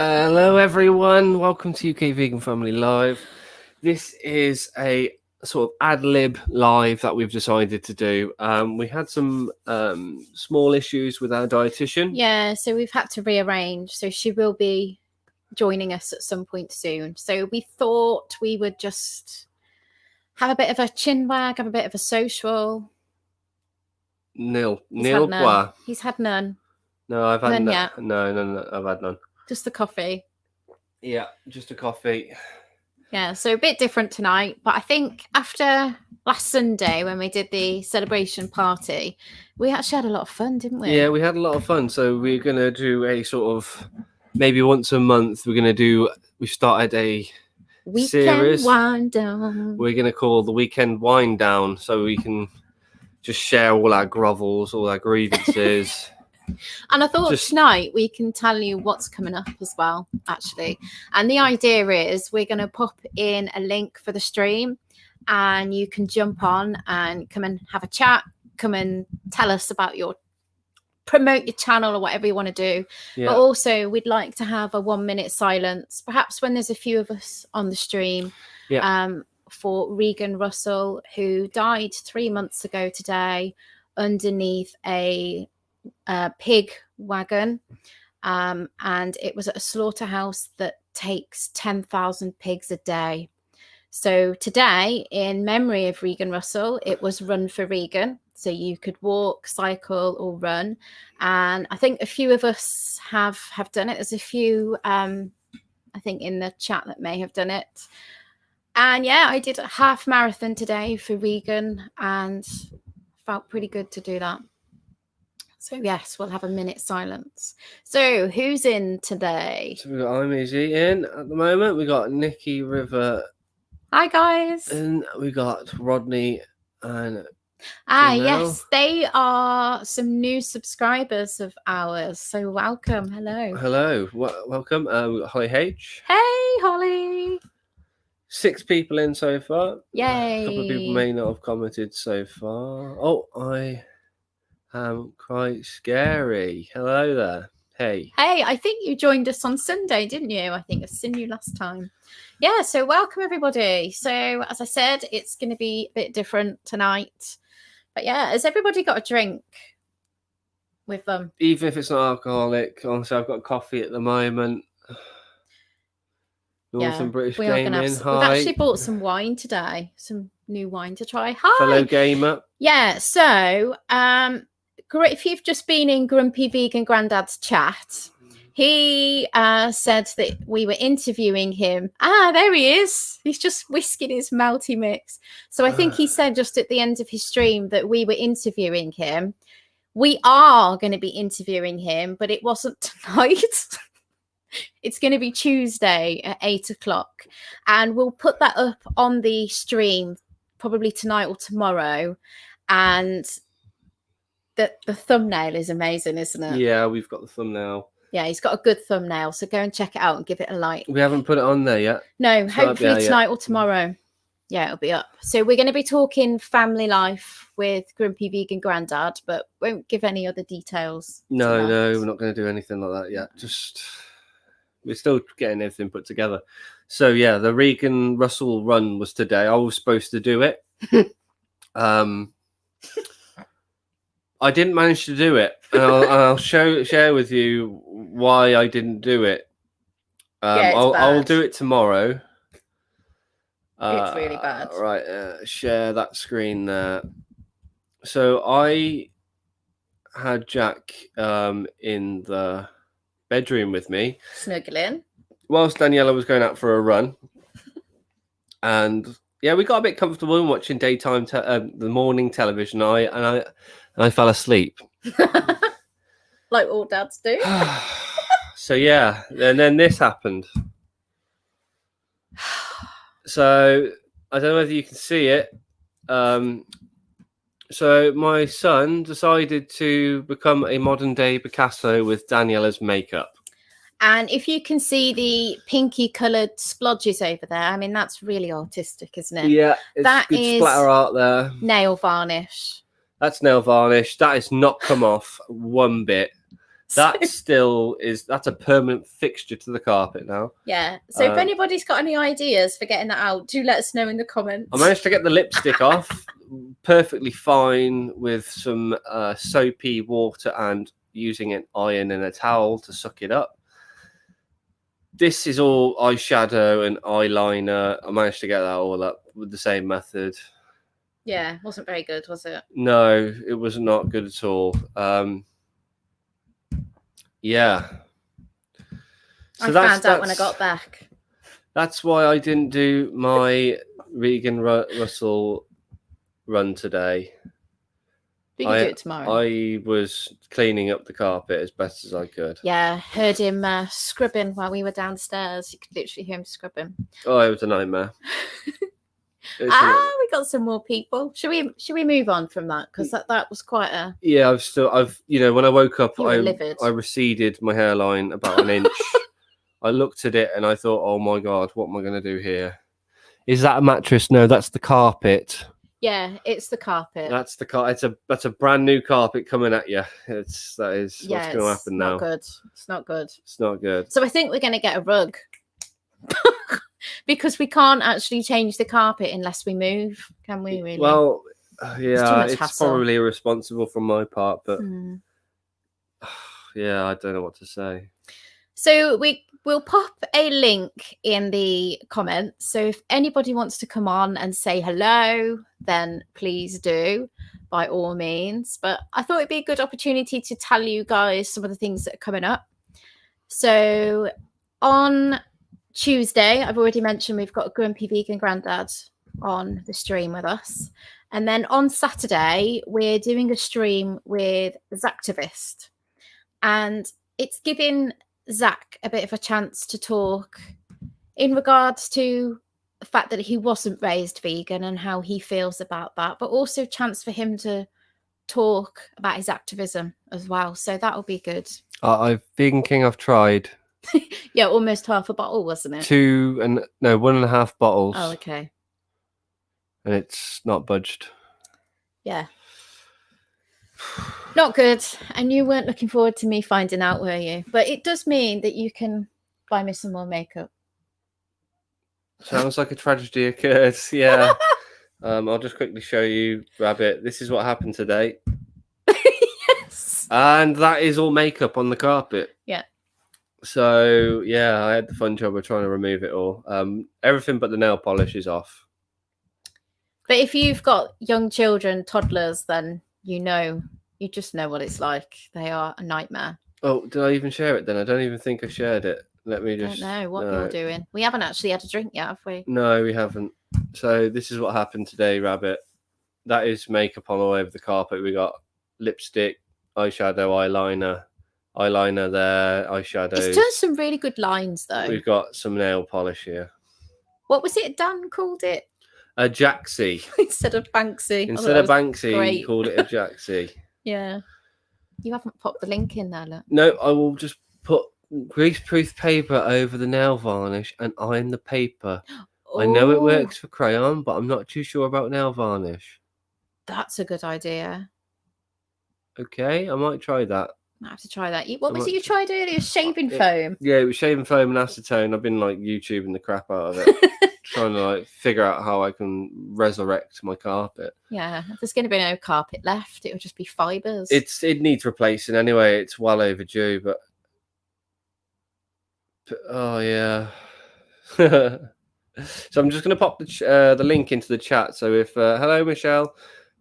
Hello everyone, welcome to UK Vegan Family Live. This is a sort of ad lib live that we've decided to do. We had some small issues with our dietitian. Yeah, so we've had to rearrange. So she will be joining us at some point soon. So we thought we would just have a bit of a chin wag, have a bit of a social. Nil. He's had none. No, I've had None none. yet. No, I've had none. Just the coffee. Yeah, just a coffee. Yeah, so a bit different tonight. But I think after last Sunday when we did the celebration party, we actually had a lot of fun, didn't we? Yeah, we had a lot of fun. So we're going to do a sort of, maybe once a month, we started a Weekend series. wind down. We're going to call the Weekend Wind Down, so we can just share all our grovels, all our grievances. And I thought tonight we can tell you what's coming up as well, actually. And the idea is we're going to pop in a link for the stream and you can jump on and come and have a chat, come and tell us about promote your channel or whatever you want to do. Yeah. But also we'd like to have a 1 minute silence, perhaps when there's a few of us on the stream. Yeah. For Regan Russell, who died 3 months ago today underneath a pig wagon, and it was at a slaughterhouse that takes 10,000 pigs a day. So today, in memory of Regan Russell, it was Run for Regan. So you could walk, cycle, or run. And I think a few of us have done it. There's a few, I think, in the chat that may have done it. And yeah, I did a half marathon today for Regan and felt pretty good to do that. So yes, we'll have a minute silence. So who's in today? So we got Imizzy in at the moment. We got Nikki River. Hi guys. And we got Rodney and yes, they are some new subscribers of ours. So welcome. Hello. Welcome. We got Holly H. Hey Holly. 6 people in so far. Yay. A couple of people may not have commented so far. Oh, I quite scary. Hello there. Hey, I think you joined us on Sunday, didn't you? I think I've seen you last time. Yeah, so welcome everybody. So as I said, it's going to be a bit different tonight. But yeah, has everybody got a drink with them? Even if it's not alcoholic. Honestly, I've got coffee at the moment. Northern British Gaming. We've actually bought some wine today, some new wine to try. Hi, fellow gamer. Yeah, so if you've just been in Grumpy Vegan Grandad's chat, he said that we were interviewing him. There he is. He's just whisking his Melty Mix. So I think he said just at the end of his stream that we were interviewing him. We are going to be interviewing him, but it wasn't tonight. It's going to be Tuesday at 8 o'clock. And we'll put that up on the stream probably tonight or tomorrow. And the thumbnail is amazing, isn't it? Yeah, we've got the thumbnail. Yeah, he's got a good thumbnail. So go and check it out and give it a like. We haven't put it on there yet. No, hopefully tonight or tomorrow. Yeah, it'll be up. So we're going to be talking family life with Grumpy Vegan Grandad, but won't give any other details. No, we're not going to do anything like that yet. We're still getting everything put together. So yeah, the Regan Russell run was today. I was supposed to do it. I didn't manage to do it, and I'll share with you why I didn't do it. I'll do it tomorrow. It's really bad. Right, share that screen there. So I had Jack in the bedroom with me, snuggling, whilst Daniela was going out for a run, and yeah, we got a bit comfortable in watching daytime, the morning television. I fell asleep, like all dads do. So yeah, and then this happened. So I don't know whether you can see it. So my son decided to become a modern day Picasso with Daniela's makeup. And if you can see the pinky coloured splodges over there, I mean, that's really artistic, isn't it? Yeah, it's good splatter art there. Nail varnish. That's nail varnish. That has not come off one bit. That's a permanent fixture to the carpet now. Yeah. So if anybody's got any ideas for getting that out, do let us know in the comments. I managed to get the lipstick off perfectly fine with some soapy water and using an iron and a towel to suck it up. This is all eyeshadow and eyeliner. I managed to get that all up with the same method. Yeah, wasn't very good, was it? No, it was not good at all. Yeah. So I found out when I got back. That's why I didn't do my Regan Russell run today. But you can do it tomorrow. I was cleaning up the carpet as best as I could. Yeah, heard him scrubbing while we were downstairs. You could literally hear him scrubbing. Oh, it was a nightmare. We got some more people. Should we move on from that? Because that was quite a... Yeah, I've when I woke up, livid. I receded my hairline about an inch. I looked at it and I thought, oh my God, what am I going to do here? Is that a mattress? No, that's the carpet. Yeah, it's the carpet. That's the that's a brand new carpet coming at you. That is what's going to happen now. It's not good. It's not good. So I think we're going to get a rug. Because we can't actually change the carpet unless we move, can we? Really? Well, yeah, it's hassle. probably irresponsible from my part, but yeah, I don't know what to say. So we'll pop a link in the comments. So if anybody wants to come on and say hello, then please do, by all means. But I thought it'd be a good opportunity to tell you guys some of the things that are coming up. So on Tuesday, I've already mentioned we've got a Grumpy Vegan Grandad on the stream with us. And then on Saturday, we're doing a stream with Zactivist. And it's giving Zach a bit of a chance to talk in regards to the fact that he wasn't raised vegan and how he feels about that, but also a chance for him to talk about his activism as well. So that'll be good. Vegan King, I've tried. Yeah, almost half a bottle, wasn't it? 1.5 bottles. Oh, okay. And it's not budged. Yeah. Not good. And you weren't looking forward to me finding out, were you? But it does mean that you can buy me some more makeup. Sounds like a tragedy occurred. Yeah. I'll just quickly show you, Rabbit. This is what happened today. Yes. And that is all makeup on the carpet. Yeah. So, yeah, I had the fun job of trying to remove it all. Everything but the nail polish is off. But if you've got young children, toddlers, then you just know what it's like. They are a nightmare. Oh, did I even share it then? I don't even think I shared it. Let me just... I don't know what you're doing. We haven't actually had a drink yet, have we? No, we haven't. So this is what happened today, Rabbit. That is makeup on all over the carpet. We got lipstick, eyeshadow, eyeliner there, eyeshadows. It's done some really good lines, though. We've got some nail polish here. What was it Dan called it? A Jaxie. Instead of Banksy. Instead of Banksy, he called it a Jaxie. Yeah. You haven't popped the link in there, look. No, I will just put greaseproof paper over the nail varnish and iron the paper. Oh. I know it works for crayon, but I'm not too sure about nail varnish. That's a good idea. Okay, I might try that. I have to try that. What was it you tried earlier? Shaving foam? Yeah, it was shaving foam and acetone. I've been YouTubing the crap out of it. Trying to figure out how I can resurrect my carpet. Yeah, there's going to be no carpet left. It will just be fibers. It needs replacing anyway. It's well overdue, but oh yeah. So I'm just going to pop the link into the chat. So if hello Michelle,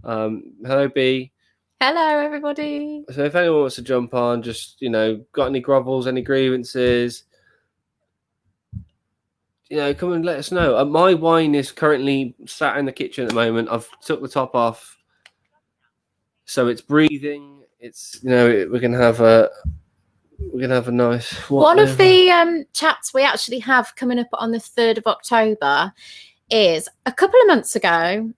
hello B. Hello everybody. So if anyone wants to jump on, just got any grovels, any grievances. Come and let us know. My wine is currently sat in the kitchen at the moment. I've took the top off, so it's breathing. It's we're gonna have a nice. One of the chats we actually have coming up on the 3rd of October is a couple of months ago.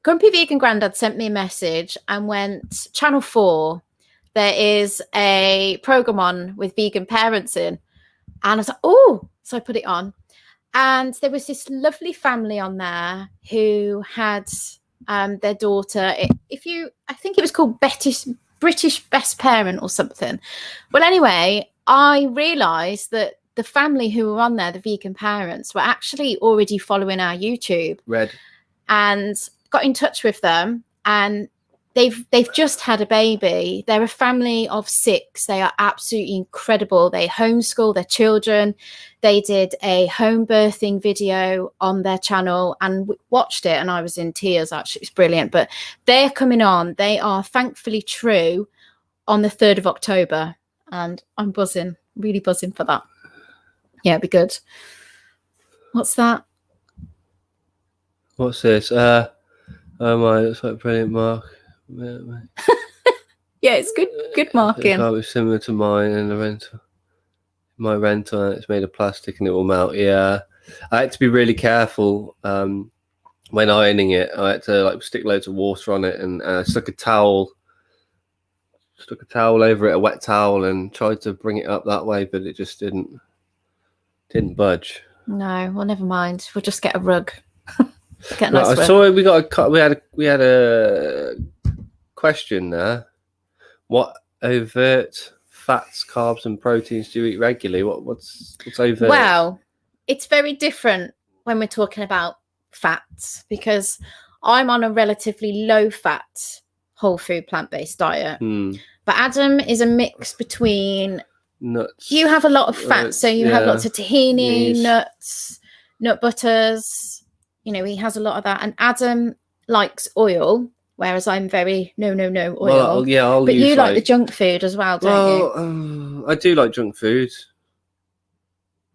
Grumpy Vegan Grandad sent me a message and went, Channel 4, there is a program on with vegan parents in, and I was like, oh. So I put it on, and there was this lovely family on there who had their daughter. I think it was called British best parent or something. Well, anyway, I realised that the family who were on there, the vegan parents, were actually already following our YouTube. And got in touch with them, and they've just had a baby. They're a family of 6. They are absolutely incredible. They homeschool their children. They did a home birthing video on their channel and watched it, and I was in tears. Actually, it's brilliant. But they're coming on. They are Thankfully True on the 3rd of October, and I'm buzzing, really buzzing for that. Yeah, it'd be good. What's that? What's this? Oh my, looks like brilliant mark. Yeah, it's good marking. It's similar to mine in the rental. My rental, and it's made of plastic and it will melt. Yeah, I had to be really careful when ironing it. I had to like stick loads of water on it, and I stuck a towel over it, a wet towel, and tried to bring it up that way, but it just didn't budge. No, well, never mind. We'll just get a rug. Get a nice rug. I saw we had a question there. What overt fats, carbs, and proteins do you eat regularly? What's overt? Well, it's very different when we're talking about fats, because I'm on a relatively low fat, whole food, plant-based diet. But Adam is a mix between nuts. You have a lot of fat, so you have lots of tahini, nuts, nut butters. You know, he has a lot of that. And Adam likes oil, whereas I'm very no oil. Well, yeah, but you like the junk food as well, don't you? I do like junk food,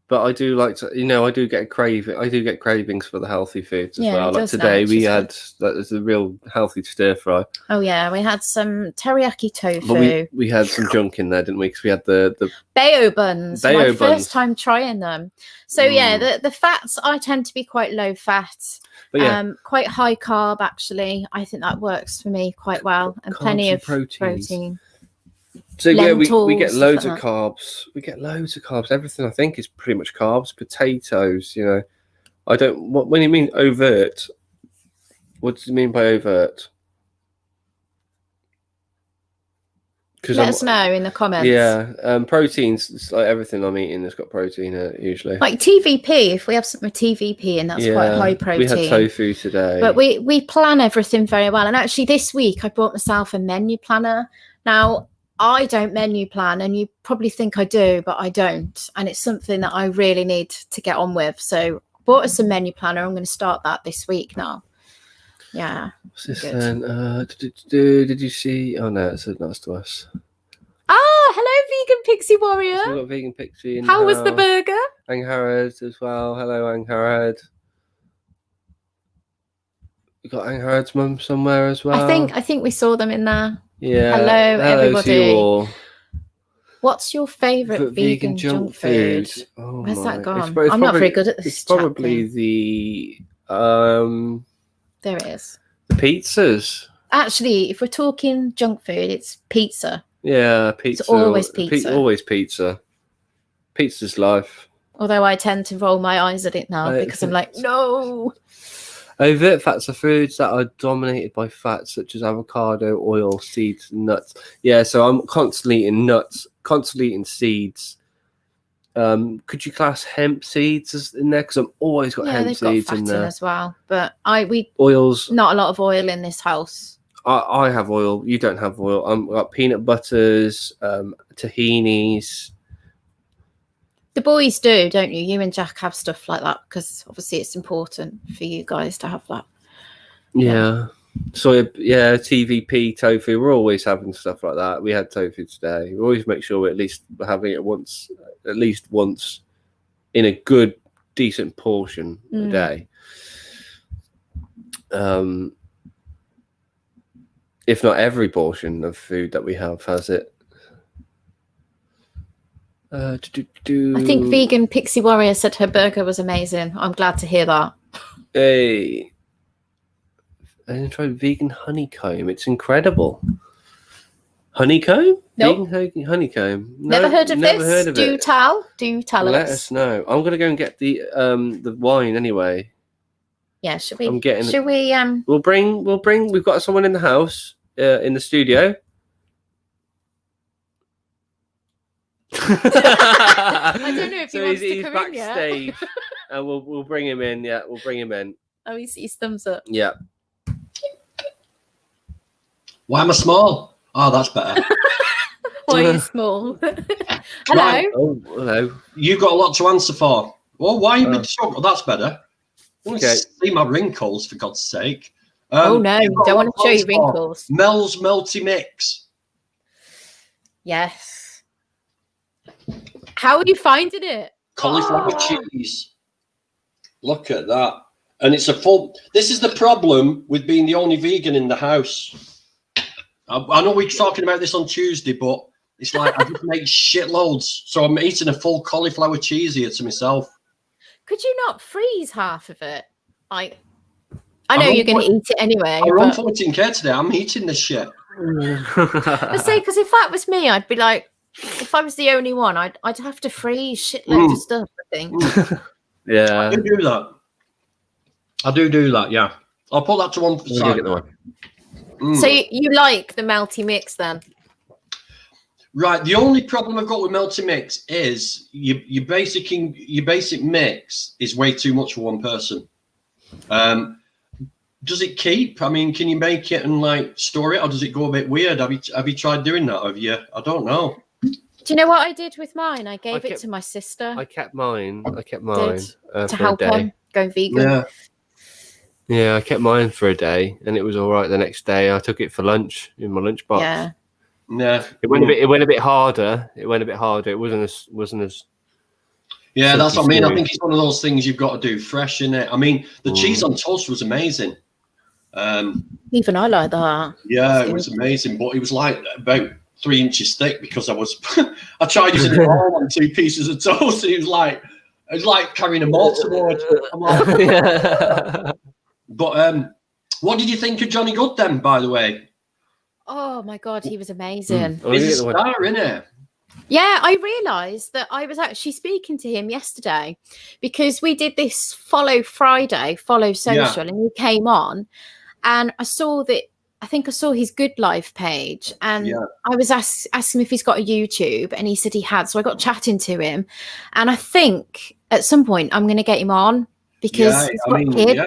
but I do like to, I do get cravings for the healthy foods as well. Like today, we had that was a real healthy stir fry. Oh yeah, we had some teriyaki tofu. But we had some junk in there, didn't we? Because we had the Bayo buns. My first time trying them. So yeah, the fats, I tend to be quite low fat. But yeah, quite high carb actually. I think that works for me quite well, and plenty of protein. So lentils, yeah, we get loads of carbs. We get loads of carbs. Everything I think is pretty much carbs. Potatoes, I don't. When you mean overt, what do you mean by overt? Let us know in the comments. Yeah, proteins. It's like everything I'm eating has got protein in it usually. Like TVP, if we have something with TVP, and that's quite high protein. We had tofu today. But we plan everything very well. And actually, this week I bought myself a menu planner. Now, I don't menu plan, and you probably think I do, but I don't. And it's something that I really need to get on with. So I bought us a menu planner. I'm going to start that this week now. Yeah. What's this then? Did you see? Oh no, it's not to us. Ah, hello, Vegan Pixie Warrior. So we've got Vegan Pixie. How was the burger? Angharad as well. Hello, Angharad. We got Angharad's mum somewhere as well. I think we saw them in there. Yeah. Hello everybody. To you all. What's your favourite vegan junk food? Oh, where's that gone? I'm not very good at this. It's probably the there it is. The pizzas. Actually, if we're talking junk food, it's pizza. Yeah, pizza. It's always pizza. Always pizza. Pizza's life. Although I tend to roll my eyes at it now because I'm like, no. Overt fats are foods that are dominated by fats such as avocado, oil, seeds, and nuts. Yeah, so I'm constantly eating nuts, constantly eating seeds. Could you class hemp seeds as in there? Because I've always got hemp seeds in there as well. But oils. Not a lot of oil in this house. I have oil. You don't have oil. I've got peanut butters, tahinis. The boys do, don't you? You and Jack have stuff like that because obviously it's important for you guys to have that. Yeah. So TVP, tofu. We're always having stuff like that. We had tofu today. We always make sure we're at least having it at least once in a good, decent portion a day. If not every portion of food that we have has it. I think Vegan Pixie Warrior said her burger was amazing. I'm glad to hear that. Hey, I tried vegan honeycomb. It's incredible. Honeycomb? Nope. Vegan honeycomb. No, never heard of this. Heard of Do tell us. Let us know. I'm gonna go and get the wine anyway. Yeah, should we? We'll bring. We've got someone in the house, in the studio. I don't know if he wants to he's come backstage, in yet. and we'll bring him in. Yeah, we'll bring him in. Oh, he's thumbs up. Yeah. Why am I small? Oh, that's better. Why are you small? Hello. Right. Oh, hello. You've got a lot to answer for. Well, why are you so? That's better. Okay. See my wrinkles, for God's sake. Oh no, you've got don't a want lot to show you answer for. wrinkles. Mel's Multi-Mix. Yes. How are you finding it? Cauliflower cheese. Look at that. And it's a full... This is the problem with being the only vegan in the house. I know we're talking about this on Tuesday, but it's like I just make shitloads. So I'm eating a full cauliflower cheese here to myself. Could you not freeze half of it? I know you're going to eat it anyway. I run 14k today. I'm eating this shit. I say, because if that was me, I'd be like, if I was the only one, I'd have to freeze shitloads of stuff, I think. Yeah. I do that. I do that, yeah. I'll put that to one side. So you like the melty mix then? Right. The only problem I've got with melty mix is your basic mix is way too much for one person. Does it keep? I mean, can you make it and like store it, or does it go a bit weird? Have you tried doing that? Have you? I don't know. Do you know what I did with mine? I gave it to my sister. I kept mine. To help on go vegan. Yeah, I kept mine for a day, and it was all right the next day. I took it for lunch in my lunchbox. Yeah. Yeah. It went a bit harder. It wasn't as. Yeah, that's what I mean. I think it's one of those things you've got to do fresh, in it. I mean, the cheese on toast was amazing. Even I like that. Yeah, it was amazing, but it was like about 3 inches thick because I tried using it all on 2 pieces of toast, and it was like carrying a mortarboard. But what did you think of Johnny Good then, by the way? Oh my God, he was amazing. He's a star, isn't it? Yeah, I realised that I was actually speaking to him yesterday because we did this Follow Friday, Follow Social, and he came on, and I saw his Good Life page, and I was asking him if he's got a YouTube, and he said he had. So I got chatting to him, and I think at some point I'm going to get him on because he's got kids. Yeah.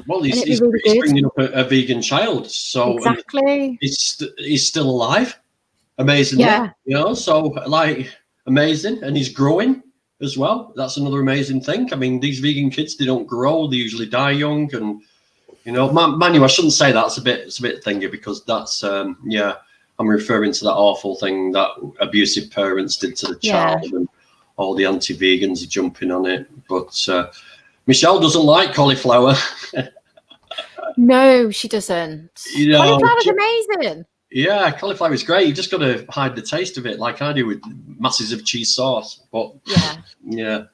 Well, he's bringing up a vegan child, so exactly, he's still alive. Amazing, so like amazing, and he's growing as well. That's another amazing thing. I mean, these vegan kids, they don't grow; they usually die young, and Manu, I shouldn't say that. It's a bit thingy because that's I'm referring to that awful thing that abusive parents did to the child, and all the anti-vegans are jumping on it. But Michelle doesn't like cauliflower. No, she doesn't. Cauliflower's amazing. Yeah, cauliflower is great. You just got to hide the taste of it, like I do with masses of cheese sauce. But no,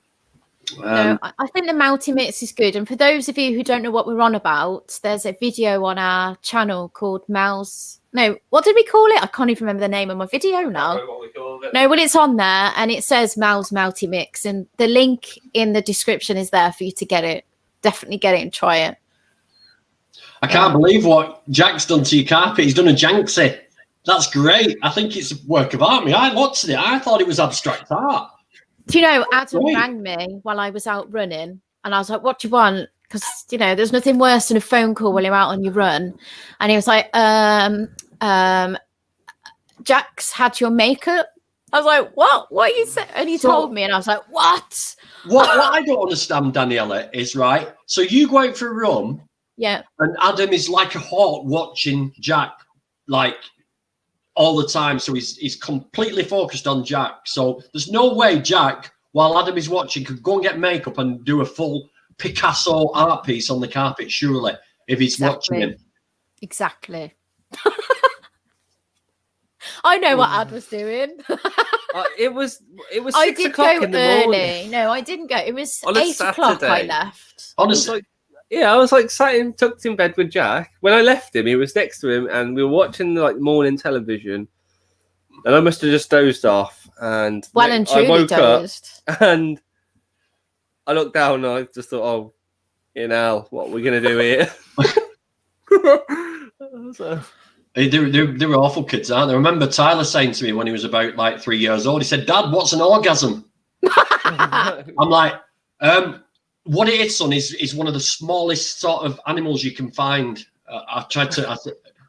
I think the Melty Mix is good. And for those of you who don't know what we're on about, there's a video on our channel called Mel's. No, what did we call it? I can't even remember the name of my video now. I don't know what we called it. No, well, it's on there, and it says Mel's Melty Mix, and the link in the description is there for you to get it. Definitely get it and try it. I can't believe what Jack's done to your carpet. He's done a Janksy. That's great. I think it's a work of art. I looked at it. I thought it was abstract art. Do you know, Adam rang me while I was out running, and I was like, what do you want? Because, there's nothing worse than a phone call when you're out on your run. And he was like, Jack's had your makeup. I was like, what? What are you saying? And he told me, and I was like, what? What I don't understand, Daniela, is right. So you go out for a run. Yeah. And Adam is like a hawk watching Jack, like, all the time. So he's completely focused on Jack. So there's no way Jack, while Adam is watching, could go and get makeup and do a full Picasso art piece on the carpet, surely, if he's watching him. Exactly. I know what Ad was doing. It was I 6 did o'clock go in the early. morning. No, I didn't go. It was On a 8 o'clock I Saturday. left. Honestly. I was like tucked in bed with Jack. When I left him, he was next to him, and we were watching like morning television. And I must have just dozed off. And well and truly I woke dozed. up, and I looked down, and I just thought, what are we gonna do here? They were awful kids, aren't they? I remember Tyler saying to me when he was about like 3 years old, he said, "Dad, what's an orgasm?" I'm like, what it is, son, is one of the smallest sort of animals you can find. I said,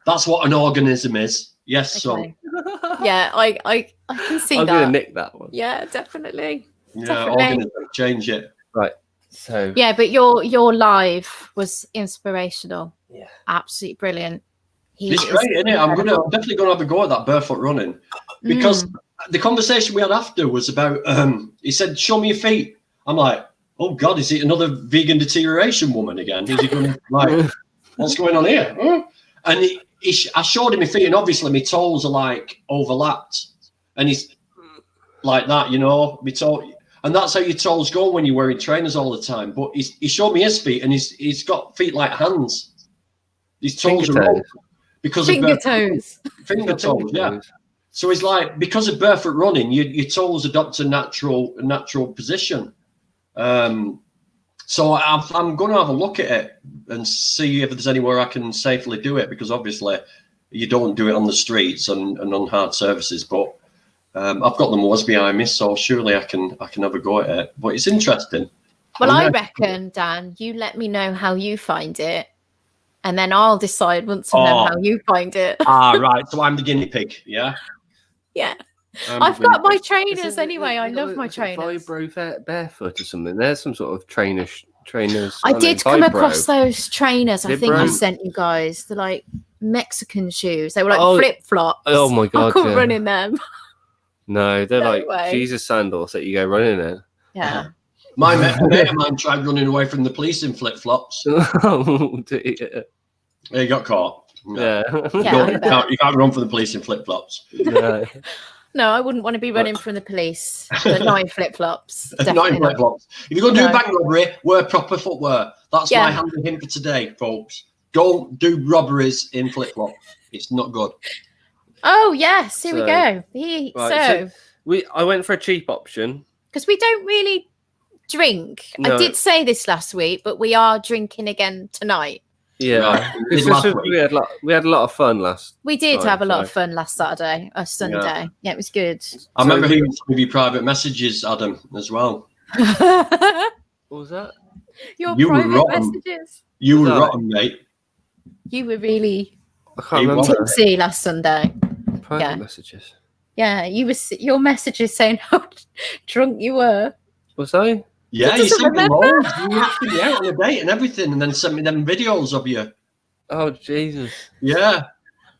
that's what an organism is. Yes, okay. Son. Yeah, I can see I'm that. I'm gonna nick that one. Yeah, definitely. Yeah, definitely. Organism, change it. Right. So yeah, but your live was inspirational. Yeah, absolutely brilliant. It's great, isn't it? I'm definitely gonna have a go at that barefoot running, because the conversation we had after was about. He said, "Show me your feet." I'm like, "Oh God, is it another vegan deterioration woman again? Is he going to like, what's going on here?" And I showed him my feet, and obviously my toes are like overlapped, and he's like that, you know, my toe. And that's how your toes go when you're wearing trainers all the time. But he showed me his feet, and he's got feet like hands. His toes are all because finger of toes. Finger toes, yeah. So it's like, because of barefoot running, your toes adopt a natural position. So I'm going to have a look at it and see if there's anywhere I can safely do it, because obviously you don't do it on the streets and on hard surfaces. But I've got the moors behind me, so surely I can have a go at it. But it's interesting. Well, I reckon, Dan, you let me know how you find it, and then I'll decide once I know how you find it. Right. So I'm the guinea pig, yeah? Yeah. I've got my trainers anyway. I love my trainers. Vibro barefoot or something. There's some sort of trainers. I did come across those trainers. I think I sent you guys. They're like Mexican shoes. They were like flip flops. Oh my God! I couldn't run in them. No, they're like Jesus sandals that you go running in. Yeah. My mate of mine tried running away from the police in flip flops. Oh dear. He got caught. Yeah. You can't run from the police in flip flops. No. No, I wouldn't want to be running from the police. But not in flip flops. Not in flip flops. If you're going to do a bank robbery, wear proper footwear. That's my handy hint for today, folks. Don't do robberies in flip flops. It's not good. Oh yes, here we go. I went for a cheap option because we don't really drink. No. I did say this last week, but we are drinking again tonight. Yeah, we had a lot of fun last. We did have a lot of fun last Sunday. Yeah, it was good. I remember hearing some of your private messages, Adam, as well. What was that? Your private messages. You were rotten, mate. You were really tipsy last Sunday. Private messages. Yeah, your messages saying how drunk you were. Was I? Yeah, you sent me loads. You asked me out on a date and everything, and then sent me them videos of you. Oh Jesus! Yeah,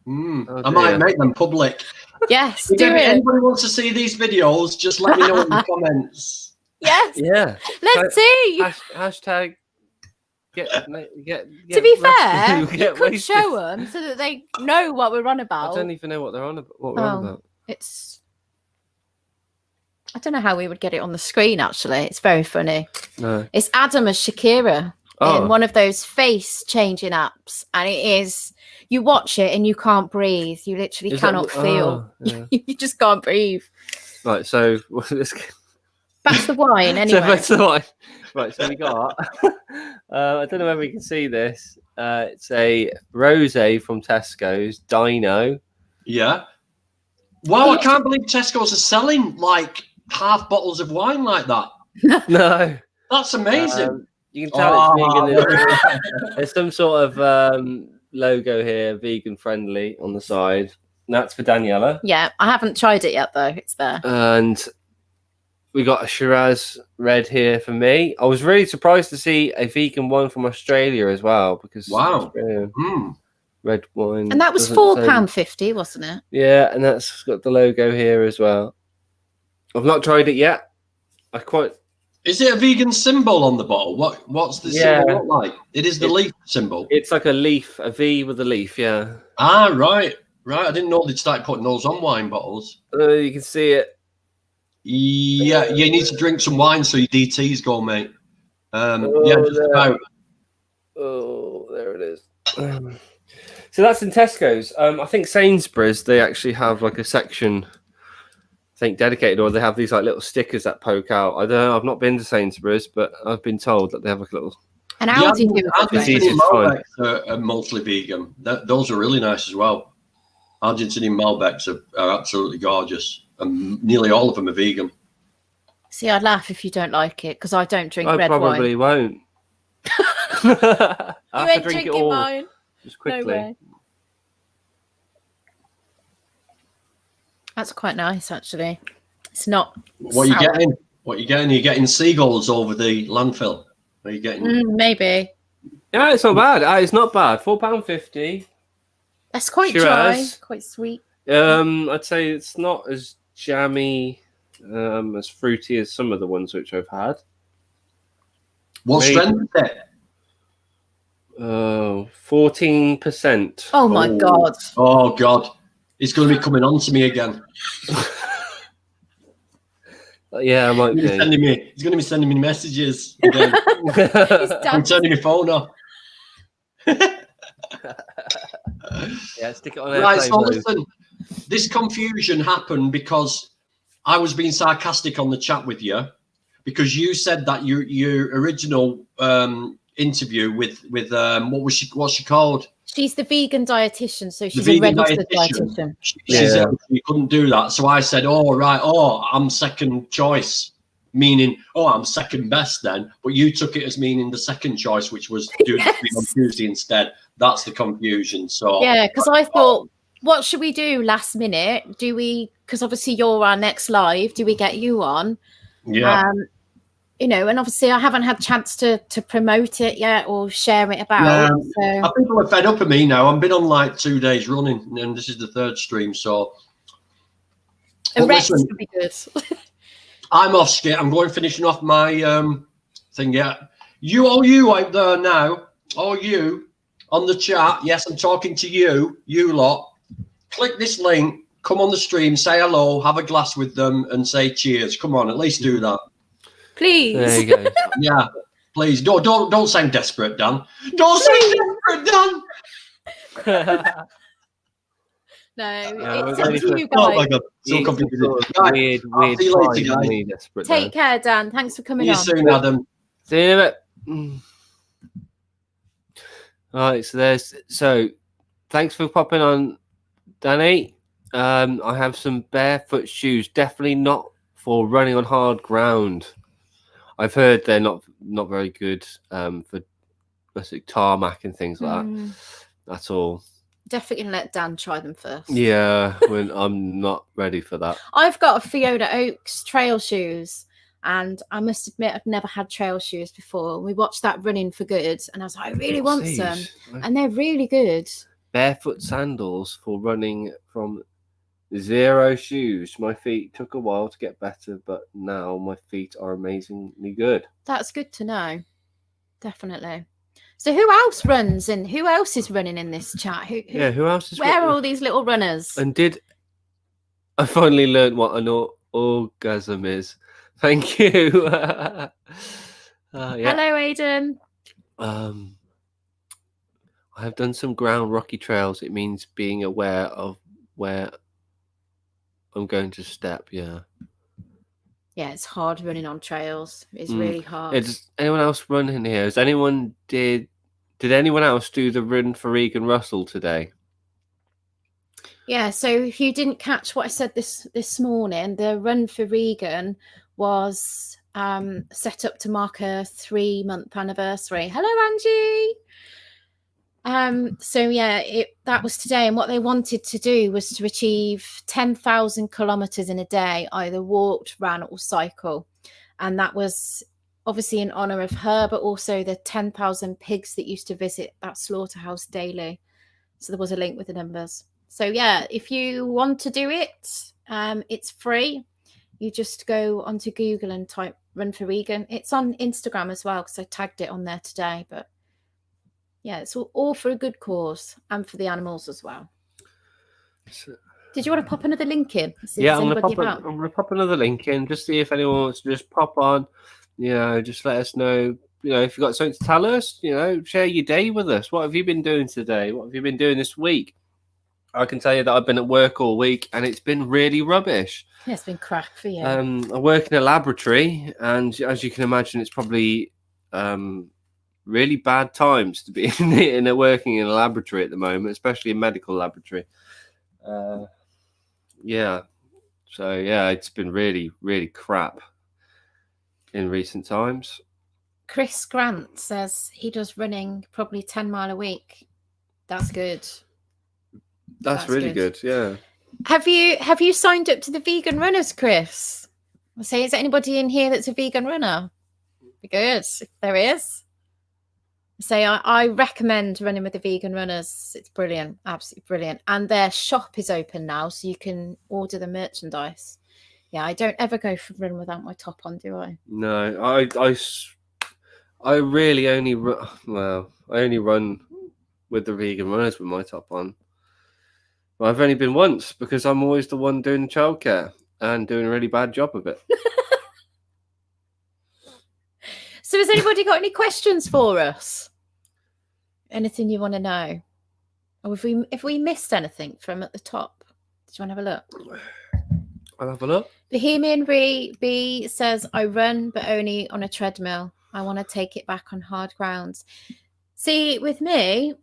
I might make them public. Yes, if anybody wants to see these videos, just let me know in the comments. Yes. Yeah. Let's see. Hashtag. Get to be fair, you could show them so that they know what we're on about. I don't even know what they're on about. What we're on about. I don't know how we would get it on the screen, actually. It's very funny. No. It's Adam as Shakira in one of those face changing apps. And it is, you watch it and you can't breathe. You literally cannot feel. You just can't breathe. Right, so back to the wine, anyway. Back to the wine. Right, so we got, I don't know whether we can see this. It's a rosé from Tesco's, Dino. Yeah. Wow, I can't believe Tesco's are selling like half bottles of wine like that. No. That's amazing. You can tell it's vegan. There's some sort of logo here, vegan friendly on the side. And that's for Daniela. Yeah, I haven't tried it yet though. It's there. And we got a Shiraz red here for me. I was really surprised to see a vegan one from Australia as well, because red wine. And that was £4.50, wasn't it? Yeah, and that's got the logo here as well. I've not tried it yet. Is it a vegan symbol on the bottle? What's the symbol look like? It is the leaf symbol. It's like a leaf, a V with a leaf, yeah. Ah, right. I didn't know they'd start putting those on wine bottles. You can see it. Yeah, you need to drink some wine so your DTs go, mate. Just about. Oh, there it is. So that's in Tesco's. I think Sainsbury's, they actually have like a section, I think, dedicated, or they have these like little stickers that poke out. I don't know. I've not been to Sainsbury's, but I've been told that they have like a little. And how do you are mostly vegan. Those are really nice as well. Argentinian Malbecs are absolutely gorgeous, and nearly all of them are vegan. See, I'd laugh if you don't like it because I don't drink I red wine. probably won't. You ain't drinking mine. Just quickly. No way. That's quite nice, actually. It's not. What are you getting? What are you getting? Are you getting seagulls over the landfill? Are you getting? Maybe. Yeah, it's not bad. It's not bad. £4.50. That's quite dry, quite sweet. I'd say it's not as jammy, as fruity as some of the ones which I've had. What strength is it? 14%. Oh my God. Oh God. It's going to be coming on to me again. Yeah, I might be. He's going to be sending me messages again. I'm turning my phone off. Yeah, stick it on. Right, so listen, this confusion happened because I was being sarcastic on the chat with you because you said that your original interview with what's she called? She's the vegan dietitian, so she's a registered dietitian. She couldn't do that, so I said, I'm second choice, meaning I'm second best then. But you took it as meaning the second choice, which was do the stream on Tuesday instead. That's the confusion. So yeah, because I thought, what should we do last minute? Do we? Because obviously you're our next live. Do we get you on? Yeah. And obviously I haven't had a chance to promote it yet or share it about. So. People are fed up of me now. I've been on like 2 days running, and this is the third stream. So, Rex would be good. I'm off skit. I'm going finishing off my thing. Yeah, you out there now. All you on the chat. Yes, I'm talking to you. You lot. Click this link. Come on the stream. Say hello. Have a glass with them and say cheers. Come on, at least do that. Please. There you go. Yeah, please. Don't sound desperate, Dan. Don't sound desperate, Dan. No, it's up to you guys. Oh my God, so confused. Weird. See you later, guys. Take care, Dan. Thanks for coming on. See you soon, Adam. See you in a bit. All right, so thanks for popping on, Danny. I have some barefoot shoes, definitely not for running on hard ground. I've heard they're not very good for tarmac and things like that. That's all. Definitely gonna let Dan try them first. Yeah, I'm not ready for that. I've got a Fiona Oaks trail shoes, and I must admit I've never had trail shoes before. We watched that Running for Good, and I was like, I really want some, and they're really good. Barefoot sandals for running from zero shoes. My feet took a while to get better, but now my feet are amazingly good. That's good to know. Definitely. So who else runs and who else is running in this chat? Who else is Where are all these little runners? And I finally learned what an orgasm is. Thank you. Yeah. Hello, Aidan. I have done some ground rocky trails. It means being aware of where I'm going to step. Yeah, it's hard running on trails. It's really hard. Is anyone else running here? Did anyone else do the run for Regan Russell today? Yeah, so if you didn't catch what I said this morning, the run for Regan was set up to mark a 3-month anniversary. Hello, Angie. So yeah, that was today, and what they wanted to do was to achieve 10,000 kilometers in a day, either walked, ran, or cycle, and that was obviously in honor of her, but also the 10,000 pigs that used to visit that slaughterhouse daily. So there was a link with the numbers. So yeah, if you want to do it, it's free. You just go onto Google and type Run for Regan. It's on Instagram as well, because I tagged it on there today. But yeah, it's all for a good cause and for the animals as well. Did you want to pop another link in? Yeah, I'm going to pop another link in, just see if anyone wants to just pop on. Just let us know. If you've got something to tell us, share your day with us. What have you been doing today? What have you been doing this week? I can tell you that I've been at work all week, and it's been really rubbish. Yeah, it's been crap for you. I work in a laboratory, and as you can imagine, it's probably really bad times to be working in a laboratory at the moment, especially a medical laboratory. Yeah. So yeah, it's been really, really crap in recent times. Chris Grant says he does running probably 10 mile a week. That's good. That's really good. Yeah. Have you signed up to the vegan runners, Chris? I say, is there anybody in here that's a vegan runner? Be good if there is. Say, I recommend running with the vegan runners. It's brilliant, absolutely brilliant. And their shop is open now, so you can order the merchandise. Yeah, I don't ever go for a run without my top on, do I? No, I really only I only run with the vegan runners with my top on. I've only been once because I'm always the one doing the childcare and doing a really bad job of it. So has anybody got any questions for us? Anything you want to know? Or if we missed anything from at the top, do you want to have a look? I'll have a look. Bohemian B says, I run, but only on a treadmill. I want to take it back on hard grounds. See, with me,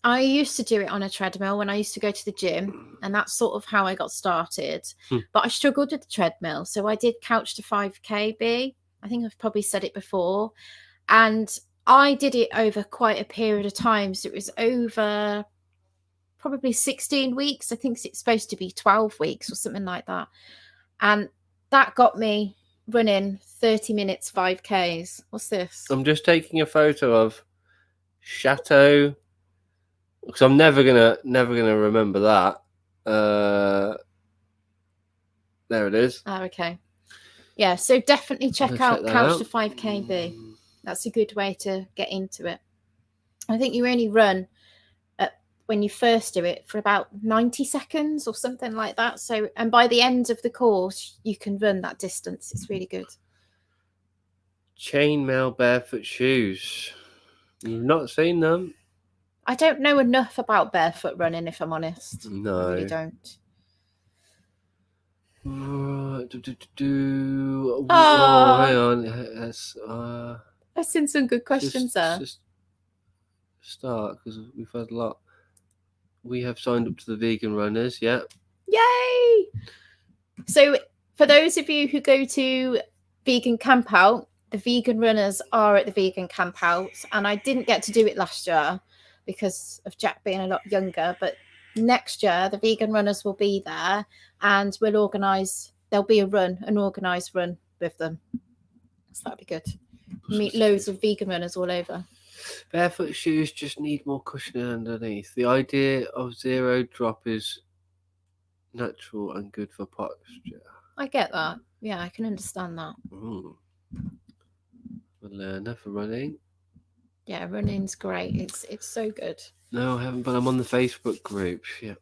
I used to do it on a treadmill when I used to go to the gym, and that's sort of how I got started. But I struggled with the treadmill, so I did Couch to 5K B. I think I've probably said it before. And I did it over quite a period of time. So it was over probably 16 weeks. I think it's supposed to be 12 weeks or something like that. And that got me running 30 minutes, 5Ks. What's this? I'm just taking a photo of Chateau, because I'm never gonna remember that. There it is. Oh, okay. Yeah, so definitely check out Couch to 5K B. That's a good way to get into it. I think you only run when you first do it for about 90 seconds or something like that. So, and by the end of the course, you can run that distance. It's really good. Chainmail barefoot shoes. You've not seen them? I don't know enough about barefoot running, if I'm honest. No. I really don't. Oh, hang on. I've seen some good questions there. Just start, because we've had a lot. We have signed up to the vegan runners, yeah. Yay! So for those of you who go to Vegan Camp Out, the vegan runners are at the Vegan Camp Out, and I didn't get to do it last year because of Jack being a lot younger, but next year the vegan runners will be there, and there'll be an organised run with them. So that'd be good. Meet loads of vegan runners all over. Barefoot shoes just need more cushioning underneath. The idea of zero drop is natural and good for posture. I get that. Yeah, I can understand that. A learner for running. Yeah, running's great. It's so good. No, I haven't, but I'm on the Facebook group. Yeah.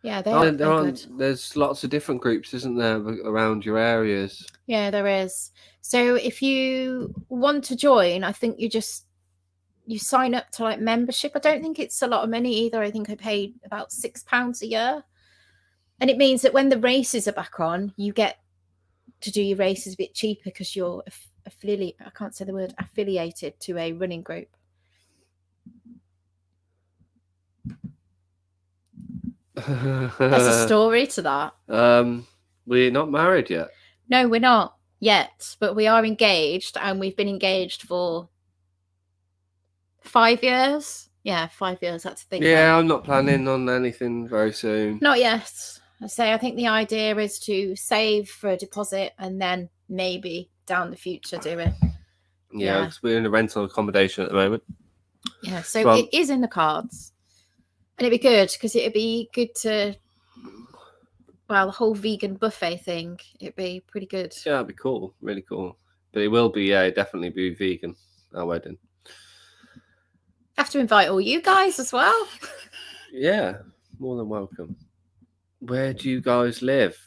Yeah, they're good. There's lots of different groups, isn't there, around your areas? Yeah, there is. So if you want to join, I think you sign up to like membership. I don't think it's a lot of money either. I think I paid about £6 a year. And it means that when the races are back on, you get to do your races a bit cheaper because you're affiliated to a running group. There's a story to that. We're not married yet. No, we're not yet, but we are engaged, and we've been engaged for 5 years. Yeah, 5 years. That's the thing. Yeah, I'm not planning on anything very soon. Not yet. I think the idea is to save for a deposit and then maybe down the future do it. Yeah, because we're in a rental accommodation at the moment. Yeah, so it is in the cards. And it'd be good because it'd be good to, the whole vegan buffet thing, it'd be pretty good. Yeah, it'd be cool. Really cool. But it will be, definitely be vegan, our wedding. Have to invite all you guys as well. Yeah, more than welcome. Where do you guys live?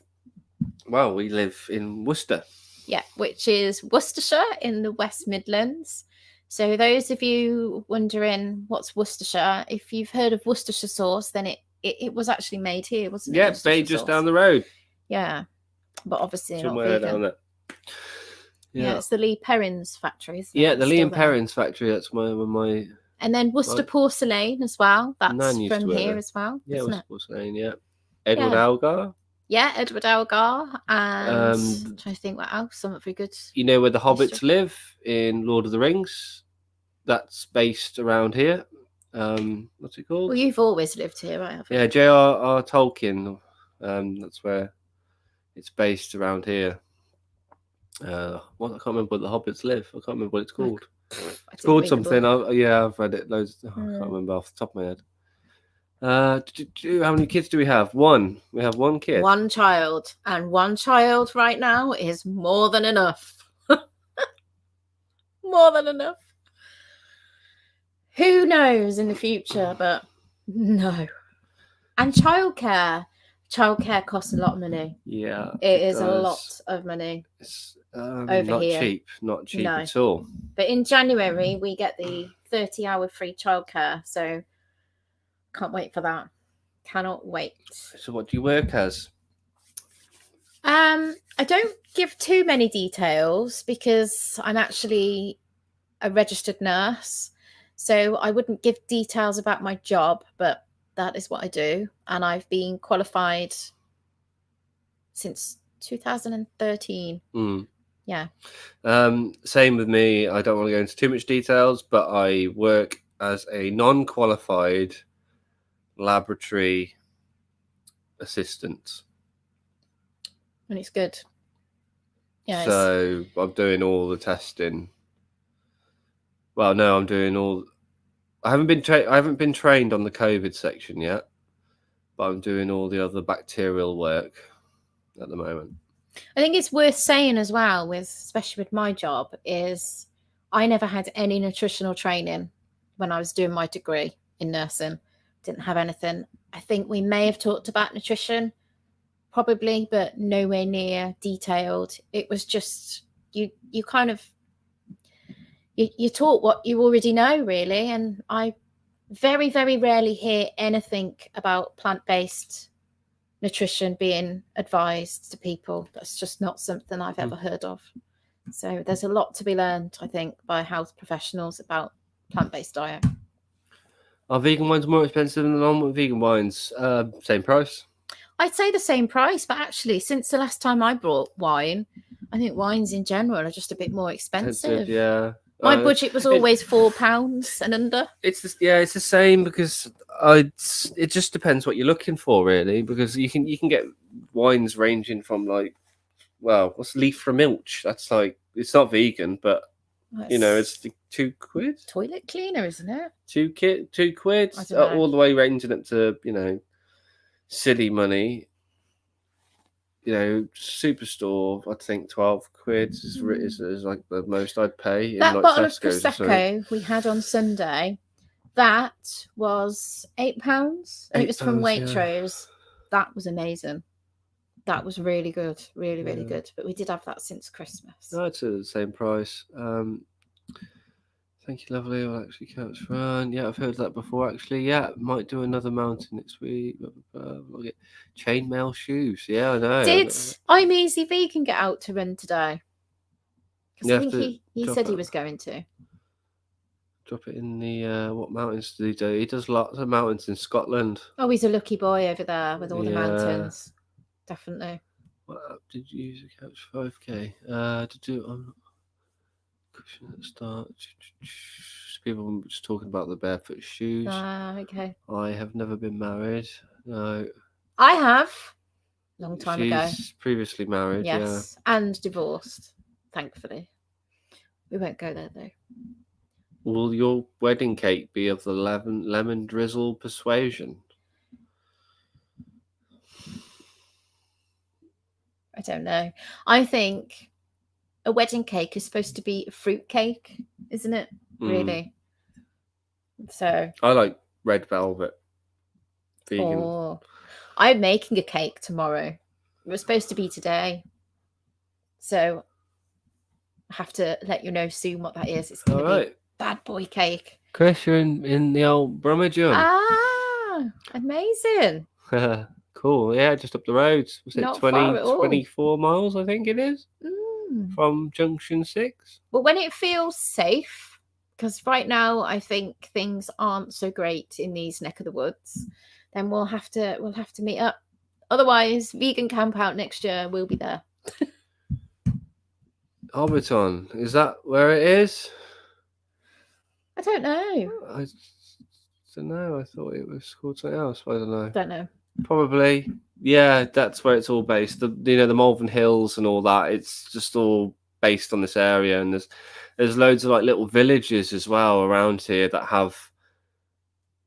Well, we live in Worcester. Yeah, which is Worcestershire in the West Midlands. So those of you wondering what's Worcestershire, if you've heard of Worcestershire sauce, then it was actually made here, wasn't it? Yeah, made just down the road. Yeah, but obviously somewhere not vegan. Down there. Yeah, it's the Lee Perrins factory. Yeah, the Lee and Perrins factory. That's my And then Worcester Porcelain as well. That's from here as well. Yeah, Worcester Porcelain, yeah. Edward Elgar. Yeah, Edward Elgar. And I'm trying to think what else. Something very good. You know where the hobbits live in Lord of the Rings? That's based around here. What's it called? Well, you've always lived here, right? Yeah, J.R.R. Tolkien. That's where it's based around here. I can't remember where the hobbits live. I can't remember what it's called. It's called something. I've read it loads. I can't remember off the top of my head. How many kids do we have? One. We have one kid. One child. And one child right now is more than enough. More than enough. Who knows in the future, but no. And childcare. Childcare costs a lot of money. Yeah. It is a lot of money. It's over not here. Not cheap at all. But in January, we get the 30-hour free childcare. So can't wait for that. Cannot wait. So what do you work as? I don't give too many details because I'm actually a registered nurse. So I wouldn't give details about my job, but that is what I do. And I've been qualified since 2013. Yeah. Same with me. I don't want to go into too much details, but I work as a non-qualified laboratory assistant. And it's good. Yeah. So I'm doing all the testing. Well, no, I'm doing all. I haven't been trained on the COVID section yet, but I'm doing all the other bacterial work at the moment. I think it's worth saying as well, especially with my job, is I never had any nutritional training when I was doing my degree in nursing. Didn't have anything. I think we may have talked about nutrition, probably, but nowhere near detailed. It was just you kind of you taught what you already know, really. And I very, very rarely hear anything about plant-based nutrition being advised to people. That's just not something I've ever heard of. So there's a lot to be learned, I think, by health professionals about plant-based diet. Are vegan wines more expensive than non-vegan wines? Same price? I'd say the same price, but actually, since the last time I brought wine, I think wines in general are just a bit more expensive. Yeah. My budget was always £4 and under. It's the same because it just depends what you're looking for, really. Because you can get wines ranging from what's Leaf from Milch? That's it's not vegan, but it's £2. Toilet cleaner, isn't it? £2, all the way ranging up to silly money. Superstore, I think £12 is like the most I'd pay. That bottle of Prosecco we had on Sunday, that was £8. And it was from Waitrose. Yeah. That was amazing. That was really good. Really, really good. But we did have that since Christmas. No, it's the same price. Thank you, lovely. I'll actually couch fun. Yeah, I've heard that before, actually. Yeah, might do another mountain next week. We'll get chainmail shoes. Yeah, I know. Did I'm Easy Vegan get out to run today? Because he said he was going to. Drop it in the... what mountains did he do? He does lots of mountains in Scotland. Oh, he's a lucky boy over there with all the mountains. Definitely. What app did you use to couch 5K? To do on... At the start, people were just talking about the barefoot shoes. Okay. I have never been married. No. I have. Long time ago. She's previously married. Yes, yeah. And divorced. Thankfully, we won't go there though. Will your wedding cake be of the lemon drizzle persuasion? I don't know. I think a wedding cake is supposed to be a fruit cake, isn't it? Really? So I like red velvet. Vegan. Oh, I'm making a cake tomorrow. It was supposed to be today. So I have to let you know soon what that is. It's going to be bad boy cake. Chris, you're in the old Brummagem. Amazing. Cool. Yeah, just up the road. Was it 24 miles, I think it is? From Junction 6. But when it feels safe, because right now I think things aren't so great in these neck of the woods, then we'll have to meet up. Otherwise, vegan camp out next year. We'll be there. Hobbiton, is that where it is? I don't know. I don't know. I thought it was called something else. But I don't know. Don't know. Probably. Yeah, that's where it's all based. The Malvern Hills and all that. It's just all based on this area, and there's loads of like little villages as well around here that have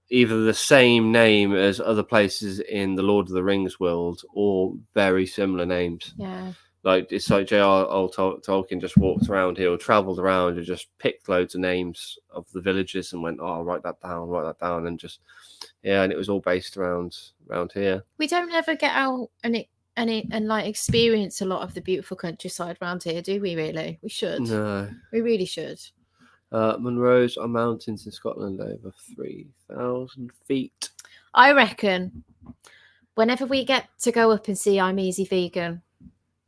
either the same name as other places in the Lord of the Rings world or very similar names. Yeah. Like it's like J.R.R. Tolkien just walked around here or travelled around and just picked loads of names of the villages and went, oh, I'll write that down, and just and it was all based around here. We don't ever get out and like experience a lot of the beautiful countryside around here, do we? Really, we should. No, we really should. Munros are mountains in Scotland over 3,000 feet. I reckon whenever we get to go up and see I'm Easy Vegan,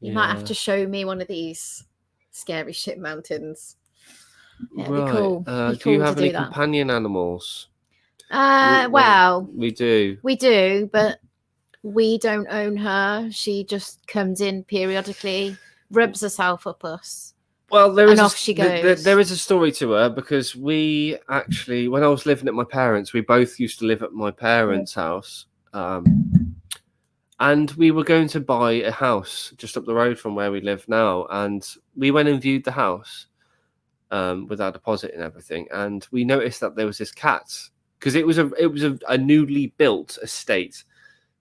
you might have to show me one of these scary shit mountains. Yeah, it'd be cool. Do you have any companion animals? Well, we do. We do, but we don't own her. She just comes in periodically, rubs herself up us. Well, off she goes. There is a story to her, because we actually, when I was living at my parents', we both used to live at my parents' house. And we were going to buy a house just up the road from where we live now. And we went and viewed the house with our deposit and everything. And we noticed that there was this cat, because it was a newly built estate.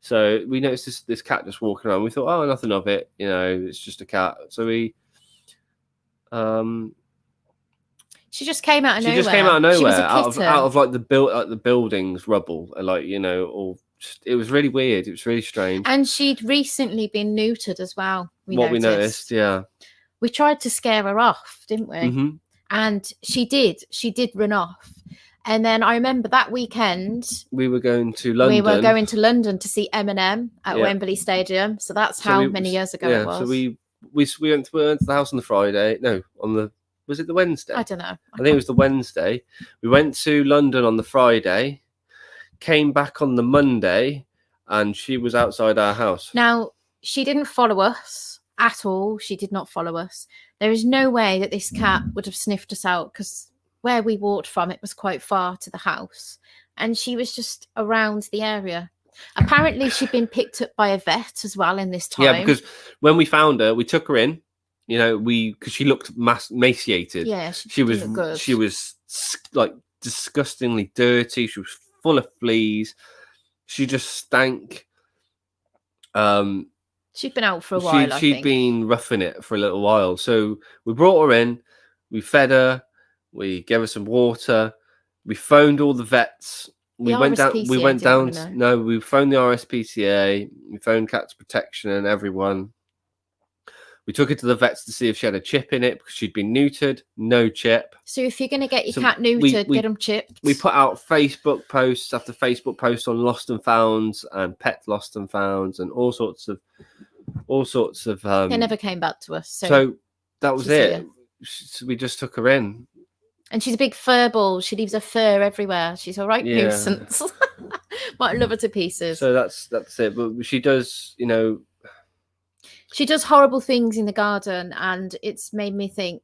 So we noticed this cat just walking around. We thought, oh, nothing of it. It's just a cat. So we... she just came out of nowhere. She just came out of nowhere, out of like the buildings rubble, like all. It was really weird. It was really strange. And she'd recently been neutered as well. We noticed, yeah. We tried to scare her off, didn't we? Mm-hmm. And she did. She did run off. And then I remember that weekend we were going to London. We were going to London to see Eminem at Wembley Stadium. So that's how many years ago it was. So we went to the house on the Friday. No, was it the Wednesday? I don't know. I think it was the Wednesday. We went to London on the Friday. Came back on the Monday, and she was outside our house. Now, she didn't follow us at all. She did not follow us. There is no way that this cat would have sniffed us out, because where we walked from, it was quite far to the house, and she was just around the area. Apparently, she'd been picked up by a vet as well in this time. Yeah, because when we found her, we took her in. Because she looked emaciated. Yeah, she was like disgustingly dirty. She was full of fleas. She just stank. She'd been out for a while. She'd been roughing it for a little while. So we brought her in. We fed her. We gave her some water. We phoned all the vets. We went down. We phoned the RSPCA. We phoned Cats Protection and everyone. We took her to the vets to see if she had a chip in it, because she'd been neutered. No chip. So if you're going to get your cat neutered, get them chipped. We put out Facebook posts after Facebook posts on Lost and Founds and Pet Lost and Founds and all sorts of. They never came back to us. So that was it. So we just took her in. And she's a big fur ball. She leaves her fur everywhere. She's a right nuisance. Might love her to pieces. So that's it. But she does, She does horrible things in the garden, and it's made me think,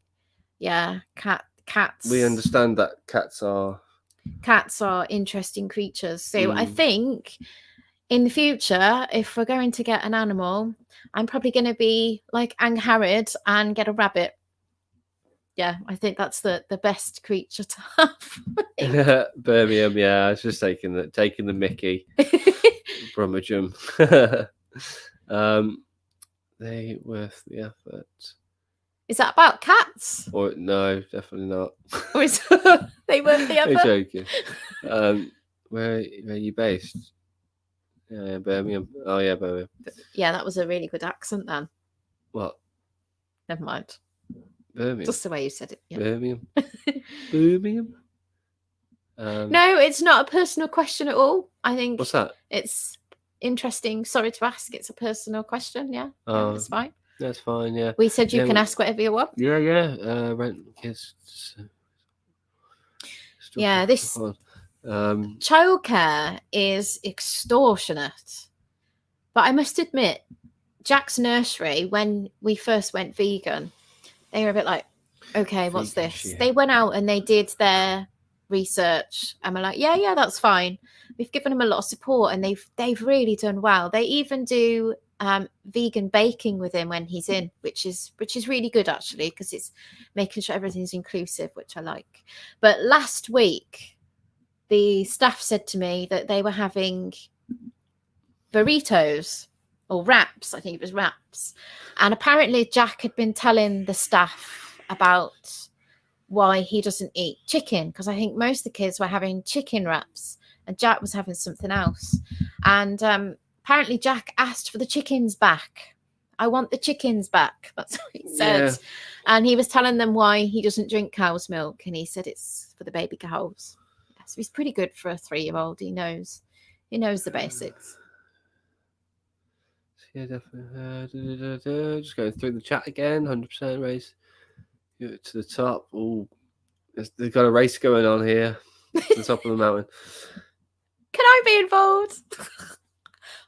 cats. We understand that cats are interesting creatures. So I think in the future, if we're going to get an animal, I'm probably going to be like Angharad and get a rabbit. Yeah, I think that's the best creature to have. Birmingham, yeah. I was just taking the Mickey. Brummagem. They worth the effort. Is that about cats? Or no, definitely not. Or is they worth the effort? I'm joking. Where are you based? Yeah, Birmingham. Oh yeah, Birmingham. Yeah, that was a really good accent then. What? Never mind. Birmingham. Just the way you said it. Yeah. Birmingham. Birmingham. No, it's not a personal question at all. I think. What's that? It's interesting. Sorry to ask. It's a personal question. Yeah. Oh, it's fine. That's fine. Yeah. We said you can ask whatever you want. Yeah. Rent kids. Yeah, this childcare is extortionate. But I must admit, Jack's nursery, when we first went vegan, they were a bit like, okay, what's this? Shit. They went out and they did their research and we're like, yeah, that's fine. We've given them a lot of support and they've really done well. They even do vegan baking with him when he's in, which is really good actually, because it's making sure everything's inclusive, which I like. But last week, the staff said to me that they were having burritos or wraps. I think it was wraps. And apparently Jack had been telling the staff about why he doesn't eat chicken, because I think most of the kids were having chicken wraps and Jack was having something else. And apparently Jack asked for the chickens back. I want the chickens back. That's what he said. Yeah. And he was telling them why he doesn't drink cow's milk. And he said it's for the baby cows. Yeah, so he's pretty good for a 3-year-old. He knows the basics. Yeah, definitely. Just going through the chat again. 100% race to the top. Oh, they've got a race going on here. To the top of the mountain. Can I be involved?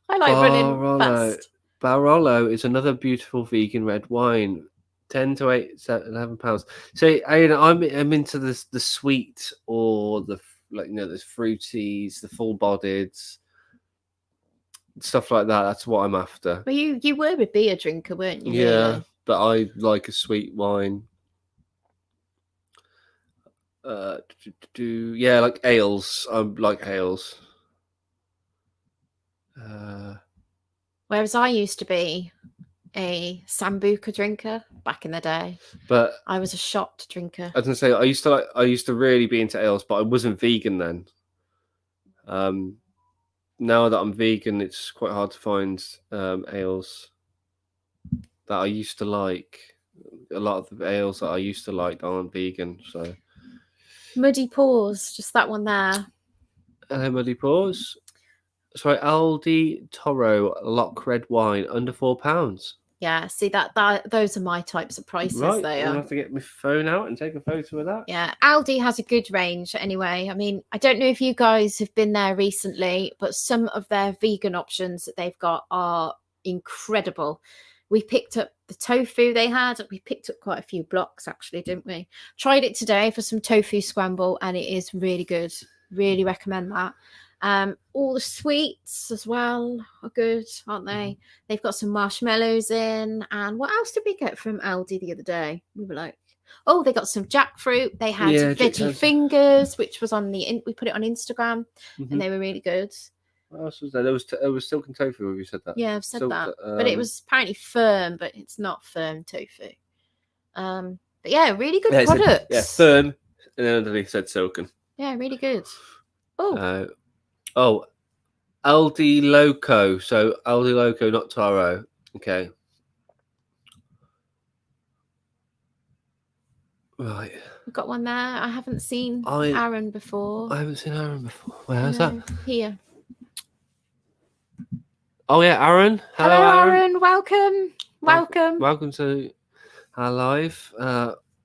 I like running fast. Barolo is another beautiful vegan red wine. 10 to 11 pounds. So I'm into this the sweet or the the fruities, the full bodied. Stuff like that. That's what I'm after. Well, you were a beer drinker, weren't you? Yeah, really? But I like a sweet wine. Like ales. I like ales. Whereas I used to be a Sambuca drinker back in the day, but I was a shot drinker. I was gonna say I used to really be into ales, but I wasn't vegan then. Now that I'm vegan, it's quite hard to find ales that I used to like. A lot of the ales that I used to like aren't vegan. So Muddy Paws, just that one there. Muddy Paws. Sorry, Aldi Toro Lock Red Wine under £4. Yeah, see that those are my types of prices. Right, they I'm gonna have to get my phone out and take a photo of that. Yeah, Aldi has a good range anyway. I mean, I don't know if you guys have been there recently, but some of their vegan options that they've got are incredible. We picked up the tofu they had. We picked up quite a few blocks actually, didn't we? Tried it today for some tofu scramble and it is really good. Really recommend that. All the sweets as well are good, aren't they? They've got some marshmallows in. And what else did we get from Aldi the other day? We were like, oh, they got some jackfruit. They had veggie fingers, which was on we put it on Instagram, and they were really good. What else was there? There was silken tofu. Have you said that? Yeah, I've said that. But it was apparently firm, but it's not firm tofu. But yeah, really good products. Firm, and then underneath said silken. Yeah, really good. Aldi Loco. So Aldi Loco, not Taro. Okay. Right. We've got one there. I haven't seen Aaron before. I haven't seen Aaron before. Where's that? Here. Oh yeah, Aaron. Hello, Aaron. Welcome. Welcome to our live.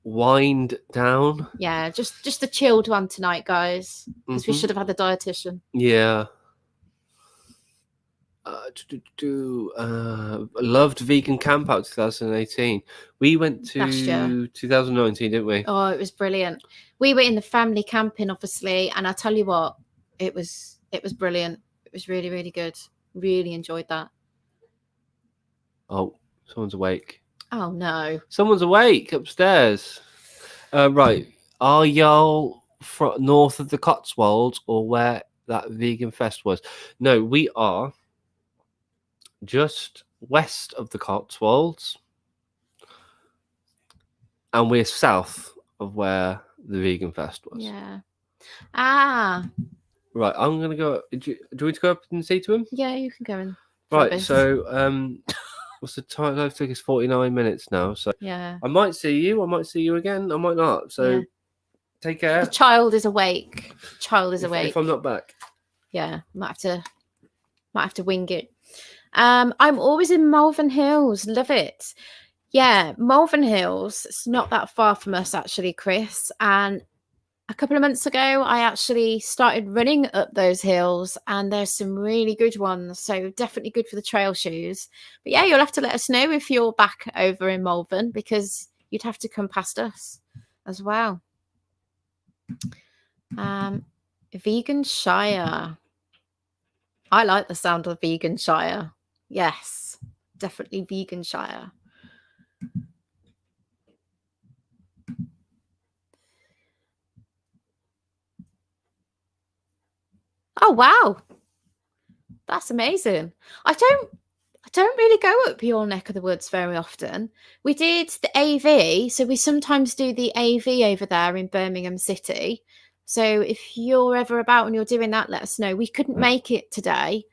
Wind down. Yeah, just a chilled one tonight, guys. Because we should have had the dietitian. Yeah. Loved Vegan Camp Out 2018. We went to 2019, didn't we? Oh, it was brilliant. We were in the family camping, obviously, and I tell you what, it was brilliant. It was really, really good. Really enjoyed that. Oh, someone's awake. Oh no! Someone's awake upstairs. Right, are y'all north of the Cotswolds or where that vegan fest was? No, we are just west of the Cotswolds, and we're south of where the vegan fest was. Yeah. Right, I'm gonna go. Do you want to go up and say to him? Yeah, you can go in. Right, so what's the time? I think it's 49 minutes now. So yeah, I might see you. I might see you again. I might not. So take care. The child is awake. Awake. If I'm not back. Yeah, might have to wing it. I'm always in Malvern Hills. Love it. Yeah, Malvern Hills. It's not that far from us actually, Chris. And a couple of months ago, I actually started running up those hills, and there's some really good ones. So definitely good for the trail shoes. But yeah, you'll have to let us know if you're back over in Malvern, because you'd have to come past us as well. Vegan Shire. I like the sound of Vegan Shire. Yes, definitely Vegan Shire. Oh wow, that's amazing. I don't really go up your neck of the woods very often. We did the AV, so we sometimes do the AV over there in Birmingham City. So if you're ever about and you're doing that, let us know. We couldn't make it today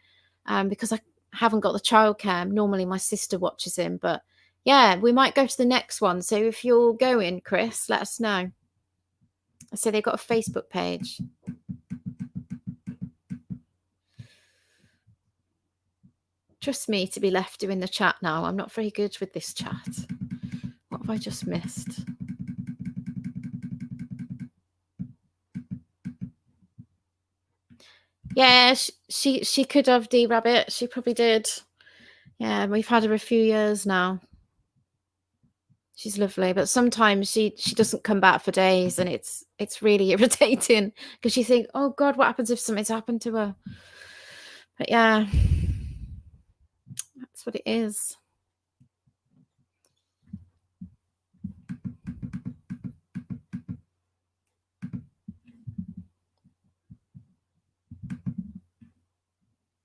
because I haven't got the childcare. Normally my sister watches him, but yeah, we might go to the next one. So if you're going, Chris, let us know. So they've got a Facebook page. Trust me to be left doing the chat now. I'm not very good with this chat. What have I just missed? Yeah, she could have, D-Rabbit. She probably did. Yeah, we've had her a few years now. She's lovely, but sometimes she doesn't come back for days, and it's really irritating because you think, oh God, what happens if something's happened to her? But yeah, that's what it is.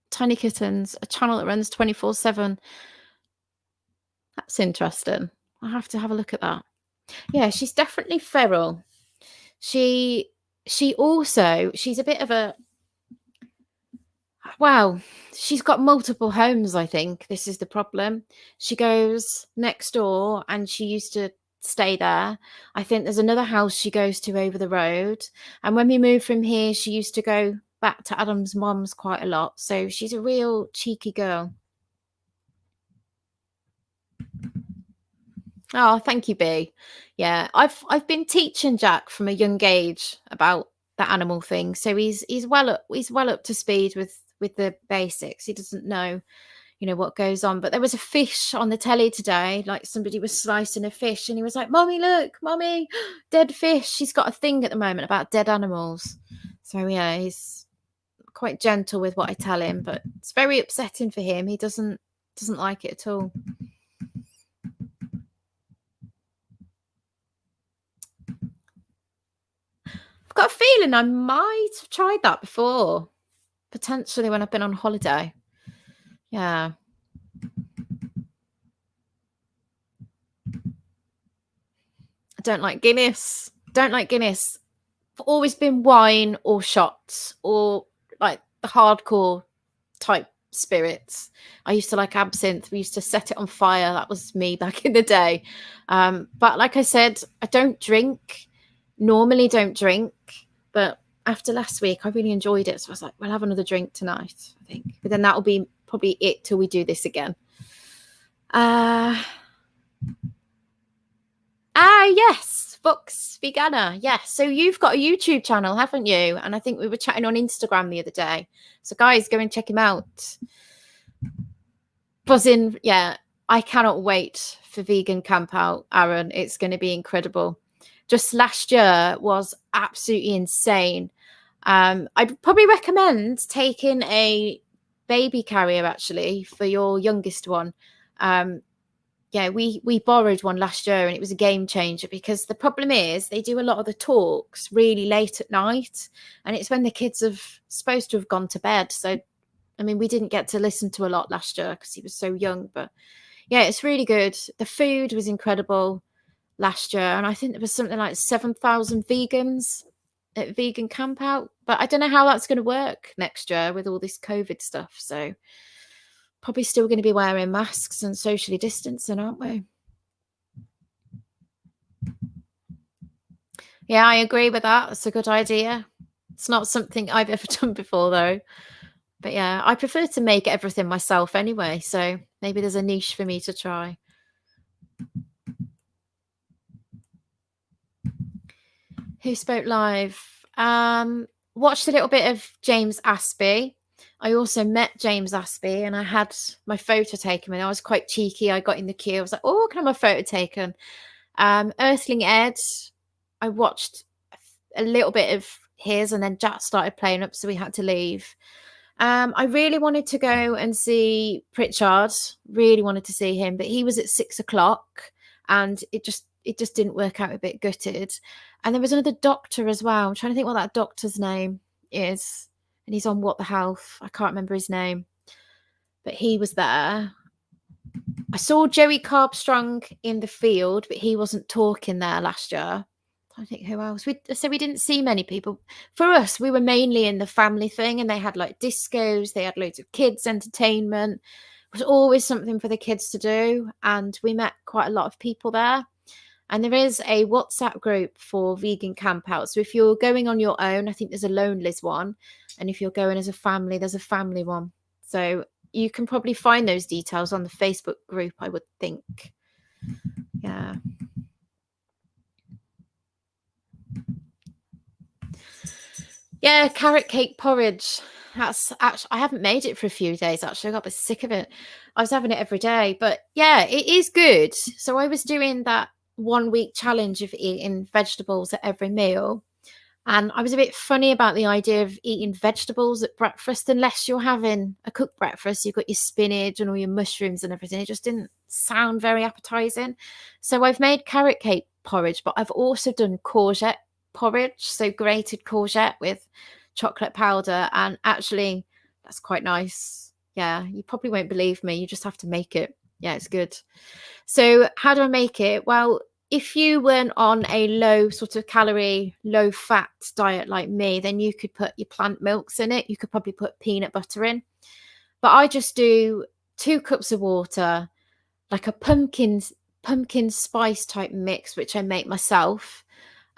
Tiny Kittens, a channel that runs 24/7. That's interesting. I'll have to have a look at that. Yeah, she's definitely feral. She's a bit of a, wow, she's got multiple homes, I think. This is the problem. She goes next door and she used to stay there. I think there's another house she goes to over the road. And when we moved from here, she used to go back to Adam's mom's quite a lot. So she's a real cheeky girl. Oh, thank you, B. Yeah, I've been teaching Jack from a young age about the animal thing, so he's well up to speed with the basics. He doesn't know, what goes on. But there was a fish on the telly today, like somebody was slicing a fish, and he was like, "Mommy, look, Mommy, dead fish." He's got a thing at the moment about dead animals. So yeah, he's quite gentle with what I tell him, but it's very upsetting for him. He doesn't like it at all. Got a feeling I might have tried that before, potentially when I've been on holiday. Yeah. I don't like Guinness. I've always been wine or shots or like the hardcore type spirits. I used to like absinthe. We used to set it on fire. That was me back in the day. But like I said, I normally don't drink, but after last week I really enjoyed it, so I was like, we'll have another drink tonight, I think, but then that'll be probably it till we do this again. Yes, Fox Vegana. Yes, so you've got a YouTube channel, haven't you? And I think we were chatting on Instagram the other day, so guys, go and check him out. Buzzing. Yeah, I cannot wait for Vegan Camp Out, Aaron. It's going to be incredible. Just last year was absolutely insane. I'd probably recommend taking a baby carrier actually for your youngest one. Yeah, we borrowed one last year and it was a game changer, because the problem is they do a lot of the talks really late at night, and it's when the kids are supposed to have gone to bed. So, I mean, we didn't get to listen to a lot last year because he was so young, but yeah, it's really good. The food was incredible last year, and I think there was something like 7,000 vegans at Vegan Camp Out, but I don't know how that's going to work next year with all this COVID stuff. So probably still going to be wearing masks and socially distancing, aren't we? Yeah, I agree with that. It's a good idea. It's not something I've ever done before though, but yeah, I prefer to make everything myself anyway, so maybe there's a niche for me to try. Who spoke live? Watched a little bit of James Aspey. I also met James Aspey and I had my photo taken, and I was quite cheeky. I got in the queue. I was like, oh, can I have my photo taken? Earthling Ed, I watched a little bit of his, and then Jack started playing up, so we had to leave. I really wanted to go and see Pritchard. Really wanted to see him, but he was at 6 o'clock, and it just didn't work out. A bit gutted. And there was another doctor as well. I'm trying to think what that doctor's name is, and he's on What the Health. I can't remember his name, but he was there. I saw Joey Carbstrong in the field, but he wasn't talking there last year. I think who else. We didn't see many people. For us, we were mainly in the family thing, and they had like discos. They had loads of kids entertainment. It was always something for the kids to do, and we met quite a lot of people there. And there is a WhatsApp group for vegan campouts. So if you're going on your own, I think there's a Lonely's one. And if you're going as a family, there's a family one. So you can probably find those details on the Facebook group, I would think. Yeah. Yeah, carrot cake porridge. That's actually, I haven't made it for a few days, actually. I got a bit sick of it. I was having it every day. But yeah, it is good. So I was doing that 1 week challenge of eating vegetables at every meal, and I was a bit funny about the idea of eating vegetables at breakfast, unless you're having a cooked breakfast. You've got your spinach and all your mushrooms and everything. It just didn't sound very appetizing. So I've made carrot cake porridge, but I've also done courgette porridge, so grated courgette with chocolate powder, and actually that's quite nice. Yeah, you probably won't believe me, you just have to make it. Yeah, it's good. So how do I make it? Well, if you weren't on a low sort of calorie, low fat diet like me, then you could put your plant milks in it. You could probably put peanut butter in. But I just do 2 cups of water, like a pumpkin spice type mix, which I make myself.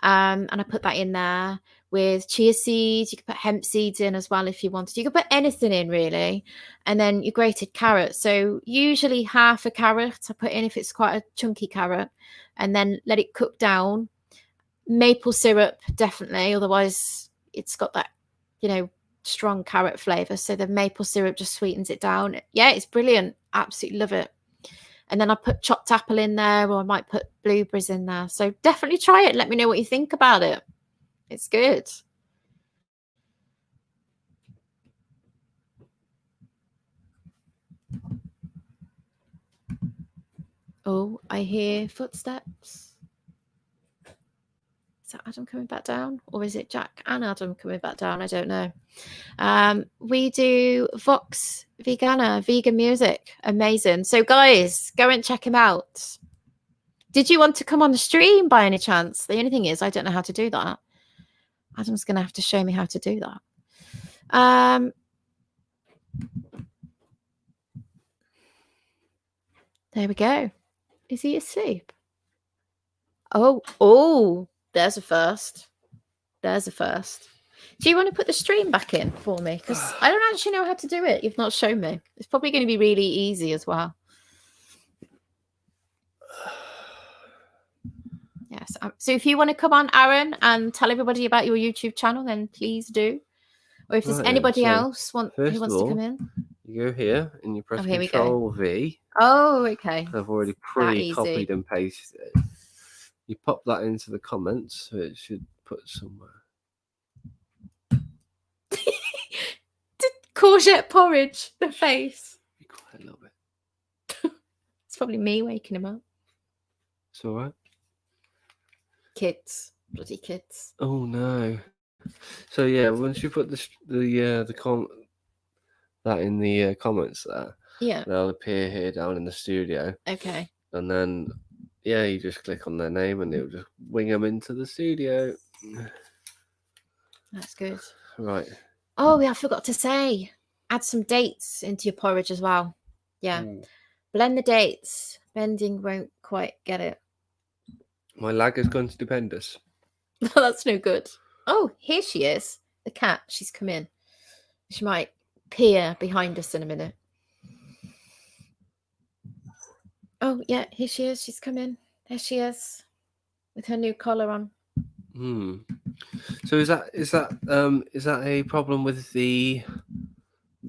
And I put that in there with chia seeds. You could put hemp seeds in as well if you wanted. You could put anything in, really. And then your grated carrot. So usually half a carrot I put in if it's quite a chunky carrot, and then let it cook down. Maple syrup, definitely. Otherwise, it's got that, strong carrot flavor. So the maple syrup just sweetens it down. Yeah, it's brilliant. Absolutely love it. And then I put chopped apple in there, or I might put blueberries in there. So definitely try it. Let me know what you think about it. It's good. Oh, I hear footsteps. Is that Adam coming back down? Or is it Jack and Adam coming back down? I don't know. We do Vox Vegana, vegan music. Amazing. So guys, go and check him out. Did you want to come on the stream by any chance? The only thing is, I don't know how to do that. Adam's going to have to show me how to do that. There we go. Is he asleep? Oh, there's a first. There's a first. Do you want to put the stream back in for me? Because I don't actually know how to do it. You've not shown me. It's probably going to be really easy as well. Yes. So if you want to come on, Aaron, and tell everybody about your YouTube channel, then please do. Or if there's anybody else who wants to come in. You go here and you press Control V. Oh, okay. I've already pre-copied and pasted it. You pop that into the comments, so it should put somewhere. Courgette porridge, the face. Be quiet a little bit. It's probably me waking him up. It's all right. Kids, bloody kids. Oh no. So yeah, once you put that in the comments there, yeah, they'll appear here down in the studio. Okay. And then you just click on their name and it'll just wing them into the studio. That's good. Right. Oh, yeah, I forgot to say, add some dates into your porridge as well. Yeah. Blend the dates. Bending won't quite get it. My lag has gone stupendous. That's no good. Oh, here she is. The cat. She's come in. She might peer behind us in a minute. Oh, yeah, here she is. She's come in. There she is. With her new collar on. So is that a problem with the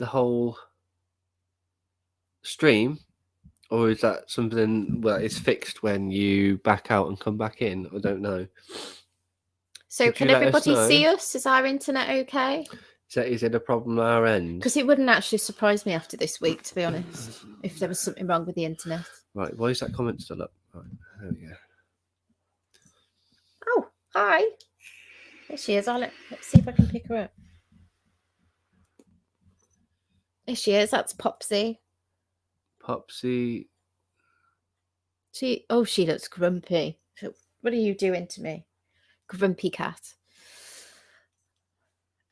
whole stream, or is that something that is fixed when you back out and come back in? I don't know. So can everybody see us? Is our internet okay? Is it a problem on our end? Because it wouldn't actually surprise me after this week, to be honest, if there was something wrong with the internet. Right, why is that comment still up? Right, there we go. Oh, hi. There she is. Let's see if I can pick her up. There she is. That's Popsy. Popsy. She looks grumpy. What are you doing to me? Grumpy cat.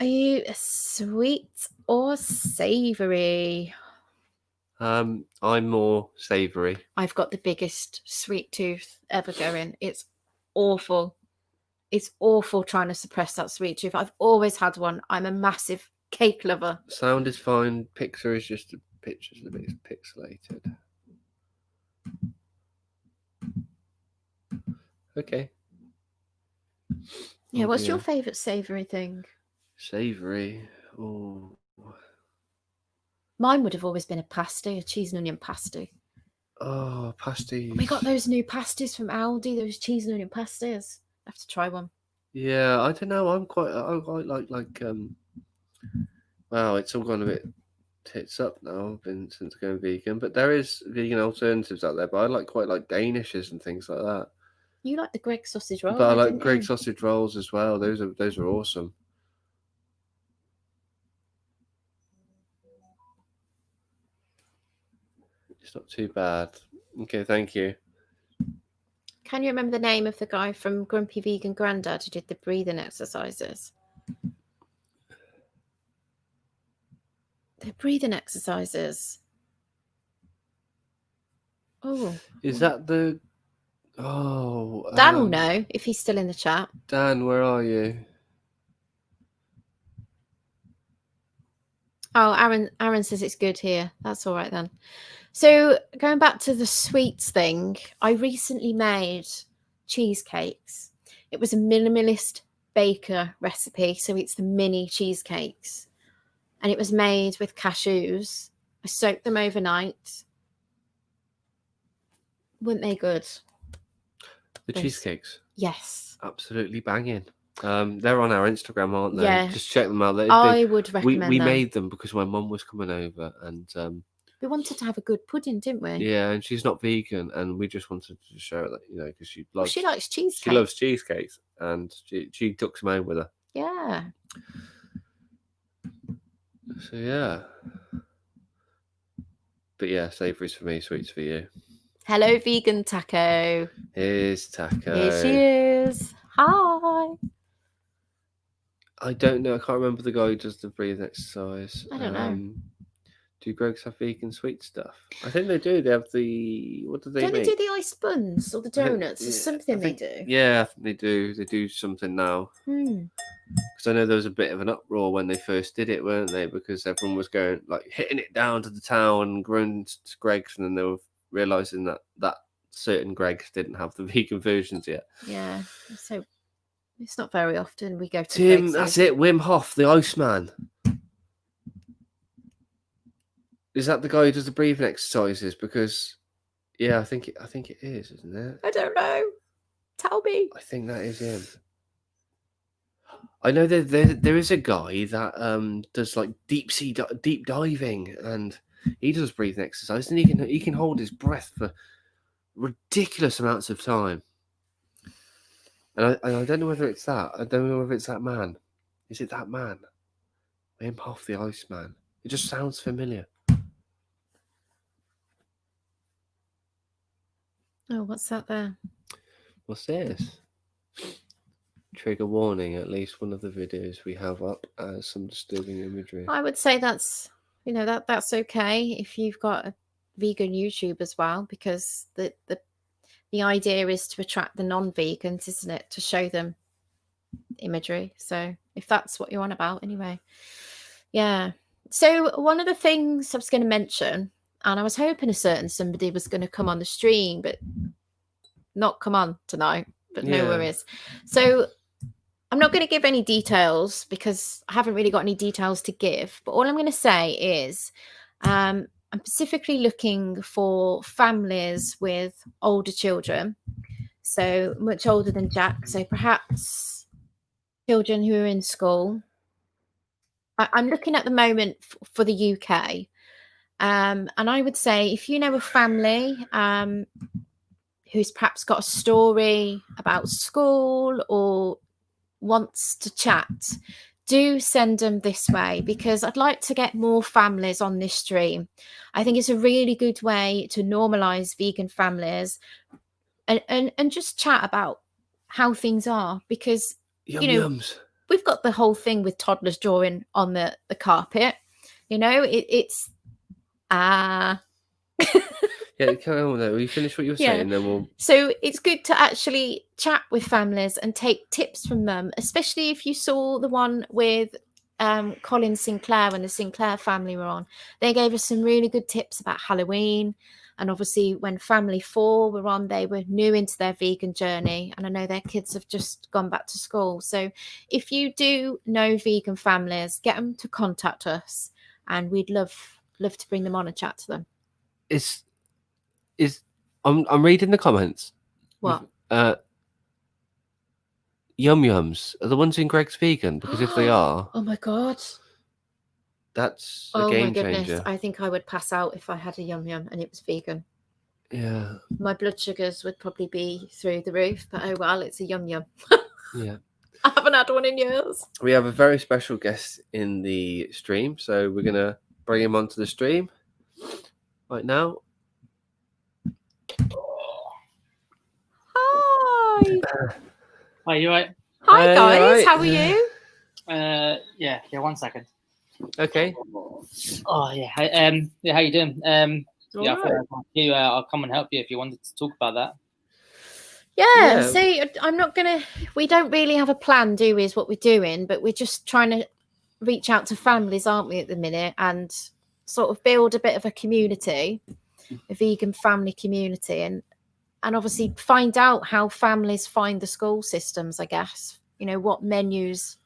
Are you sweet or savoury? I'm more savoury. I've got the biggest sweet tooth ever going. It's awful. It's awful trying to suppress that sweet tooth. I've always had one. I'm a massive cake lover. Sound is fine. Picture is just a picture's a bit pixelated. Okay. Yeah, what's your favourite savoury thing? Savoury? Oh. Mine would have always been a pasty, a cheese and onion pasty. Oh, pasties. We got those new pasties from Aldi, those cheese and onion pasties. I have to try one. Yeah, I don't know. I quite like wow, it's all gone a bit tits up now since going vegan, but there is vegan alternatives out there, but I quite like Danishes and things like that. You like the Greggs sausage roll? But I like Greggs sausage rolls as well. Those are awesome. It's not too bad. Okay, thank you. Can you remember the name of the guy from Grumpy Vegan Grandad who did the breathing exercises? The breathing exercises. Oh. Is that the... Oh. Dan will know if he's still in the chat. Dan, where are you? Oh, Aaron says it's good here. That's all right then. So going back to the sweets thing, I recently made cheesecakes. It was a minimalist baker recipe, so it's the mini cheesecakes. And it was made with cashews. I soaked them overnight. Weren't they good? The cheesecakes? Yes. Absolutely banging. They're on our Instagram, aren't they? Yeah. Just check them out. I would recommend we them. made them because my mum was coming over and... we wanted to have a good pudding, didn't we? Yeah, and she's not vegan, and we just wanted to show her that, because she loves... she likes cheesecakes. She loves cheesecakes, and she took some home with her. Yeah. So, yeah. But, yeah, savoury's for me, sweets for you. Hello, Vegan Taco. Here's Taco. Here she is. Hi. I don't know. I can't remember the guy who does the breathing exercise. I don't know. Do Greggs have vegan sweet stuff? I think they do. They have the... What do they make? Don't they do the ice buns or the donuts? There's something they do. Yeah, I think they do. They do something now. Because I know there was a bit of an uproar when they first did it, weren't they? Because everyone was going, hitting it down to the town and going to Greggs, and then they were realising that certain Greggs didn't have the vegan versions yet. Yeah. So it's not very often we go to Tim, Greggs. that's it. Wim Hof, the Iceman. Is that the guy who does the breathing exercises? Because, yeah, I think it is, isn't it? I don't know. Tell me. I think that is him. I know there is a guy that does deep diving, and he does breathing exercise, and he can hold his breath for ridiculous amounts of time. And I don't know whether it's that. I don't know whether it's that man. Is it that man? Wim Hof, the Iceman. It just sounds familiar. Oh, what's that there? What's this? Trigger warning, at least one of the videos we have up has some disturbing imagery. I would say that's okay if you've got a vegan YouTube as well, because the idea is to attract the non-vegans, isn't it? To show them imagery. So if that's what you're on about, anyway. Yeah. So one of the things I was going to mention, and I was hoping a certain somebody was going to come on the stream, but not come on tonight, but no worries. So I'm not going to give any details because I haven't really got any details to give. But all I'm going to say is I'm specifically looking for families with older children, so much older than Jack. So perhaps children who are in school. I'm looking at the moment for the UK. And I would say if you know a family who's perhaps got a story about school or wants to chat, do send them this way, because I'd like to get more families on this stream. I think it's a really good way to normalize vegan families and just chat about how things are, because Yums. We've got the whole thing with toddlers drawing on the carpet. It's Yeah, carry on with that. Will you finish what you were saying? Then we'll. So it's good to actually chat with families and take tips from them, especially if you saw the one with Colin Sinclair when the Sinclair family were on. They gave us some really good tips about Halloween. And obviously when Family 4 were on, they were new into their vegan journey. And I know their kids have just gone back to school. So if you do know vegan families, get them to contact us. And we'd love to bring them on and chat to them. I'm reading the comments. What? Yum Yums are the ones in Greg's Vegan? Because if they are, oh my god, that's a game changer. I think I would pass out if I had a Yum Yum and it was vegan. Yeah, my blood sugars would probably be through the roof. But oh well, it's a Yum Yum. Yeah, I haven't had one in years. We have a very special guest in the stream, so we're gonna bring him onto the stream right now. Hi. Hi, you right? Hi guys, right? How are you? Yeah. 1 second. Okay. Oh yeah. How you doing? Yeah, right. I'll come and help you if you wanted to talk about that. Yeah. See, we don't really have a plan, do we, is what we're doing, but we're just trying to reach out to families, aren't we, at the minute, and sort of build a bit of a community, a vegan family community, and obviously find out how families find the school systems, I guess, what menus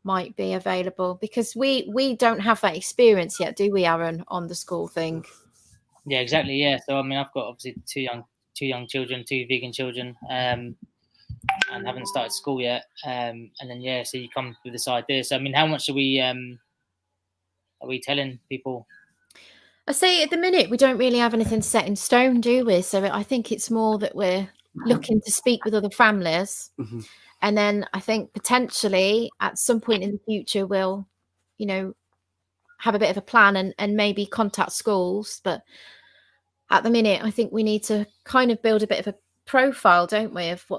might be available, because we don't have that experience yet, do we, Aaron, on the school thing? Yeah, exactly. Yeah. So, I mean, I've got obviously two young children, 2 vegan children, and haven't started school yet. And then, yeah, so you come with this idea. So, I mean, how much are we telling people? I say at the minute, we don't really have anything set in stone, do we? So I think it's more that we're looking to speak with other families. Mm-hmm. And then I think potentially at some point in the future, we'll, have a bit of a plan and maybe contact schools. But at the minute, I think we need to kind of build a bit of a profile, don't we, of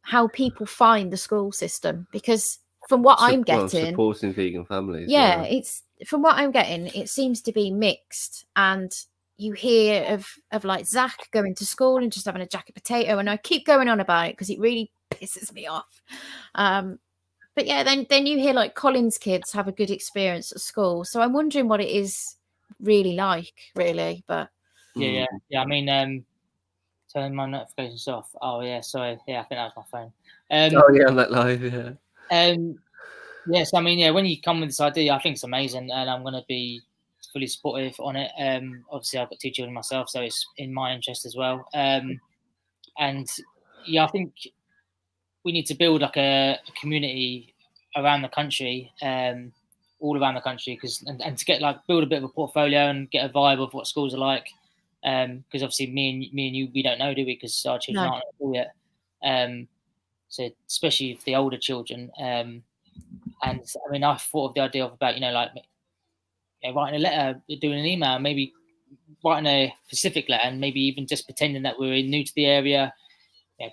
how people find the school system, because from what I'm getting, supporting vegan families. Yeah, it's from what I'm getting, it seems to be mixed. And you hear of like Zach going to school and just having a jacket potato, and I keep going on about it because it really pisses me off. But yeah, then you hear like Colin's kids have a good experience at school. So I'm wondering what it is really like, really. But yeah. I mean, turn my notifications off. Oh yeah, sorry. Yeah, I think that was my phone. I'm that live. Yeah. Yes, I mean, yeah. When you come with this idea, I think it's amazing, and I'm going to be fully supportive on it. Obviously, I've got 2 children myself, so it's in my interest as well. And yeah, I think we need to build like a community around the country, all around the country, and to get build a bit of a portfolio and get a vibe of what schools are like. Because obviously me and you, we don't know, do we? Because our children aren't at school yet. So especially for the older children. And I mean, I thought of the idea of about writing a letter, doing an email, maybe writing a specific letter, and maybe even just pretending that we're new to the area.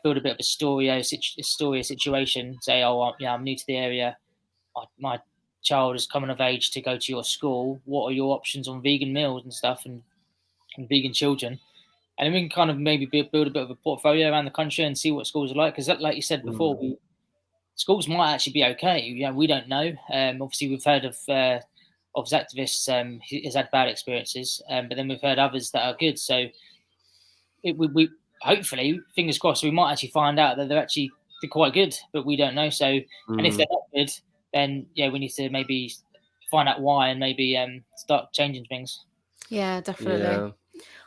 Build a bit of a story, a situation. Say, I'm new to the area. My child is coming of age to go to your school. What are your options on vegan meals and stuff, and vegan children? And then we can kind of maybe build a bit of a portfolio around the country and see what schools are like. Because, like you said before, schools might actually be okay. We don't know. Obviously, we've heard of activists. He's had bad experiences, but then we've heard others that are good. So we hopefully, fingers crossed, we might actually find out that they're actually they're quite good, but we don't know. So, and if they're not good, then yeah, we need to maybe find out why and maybe start changing things. Yeah, definitely.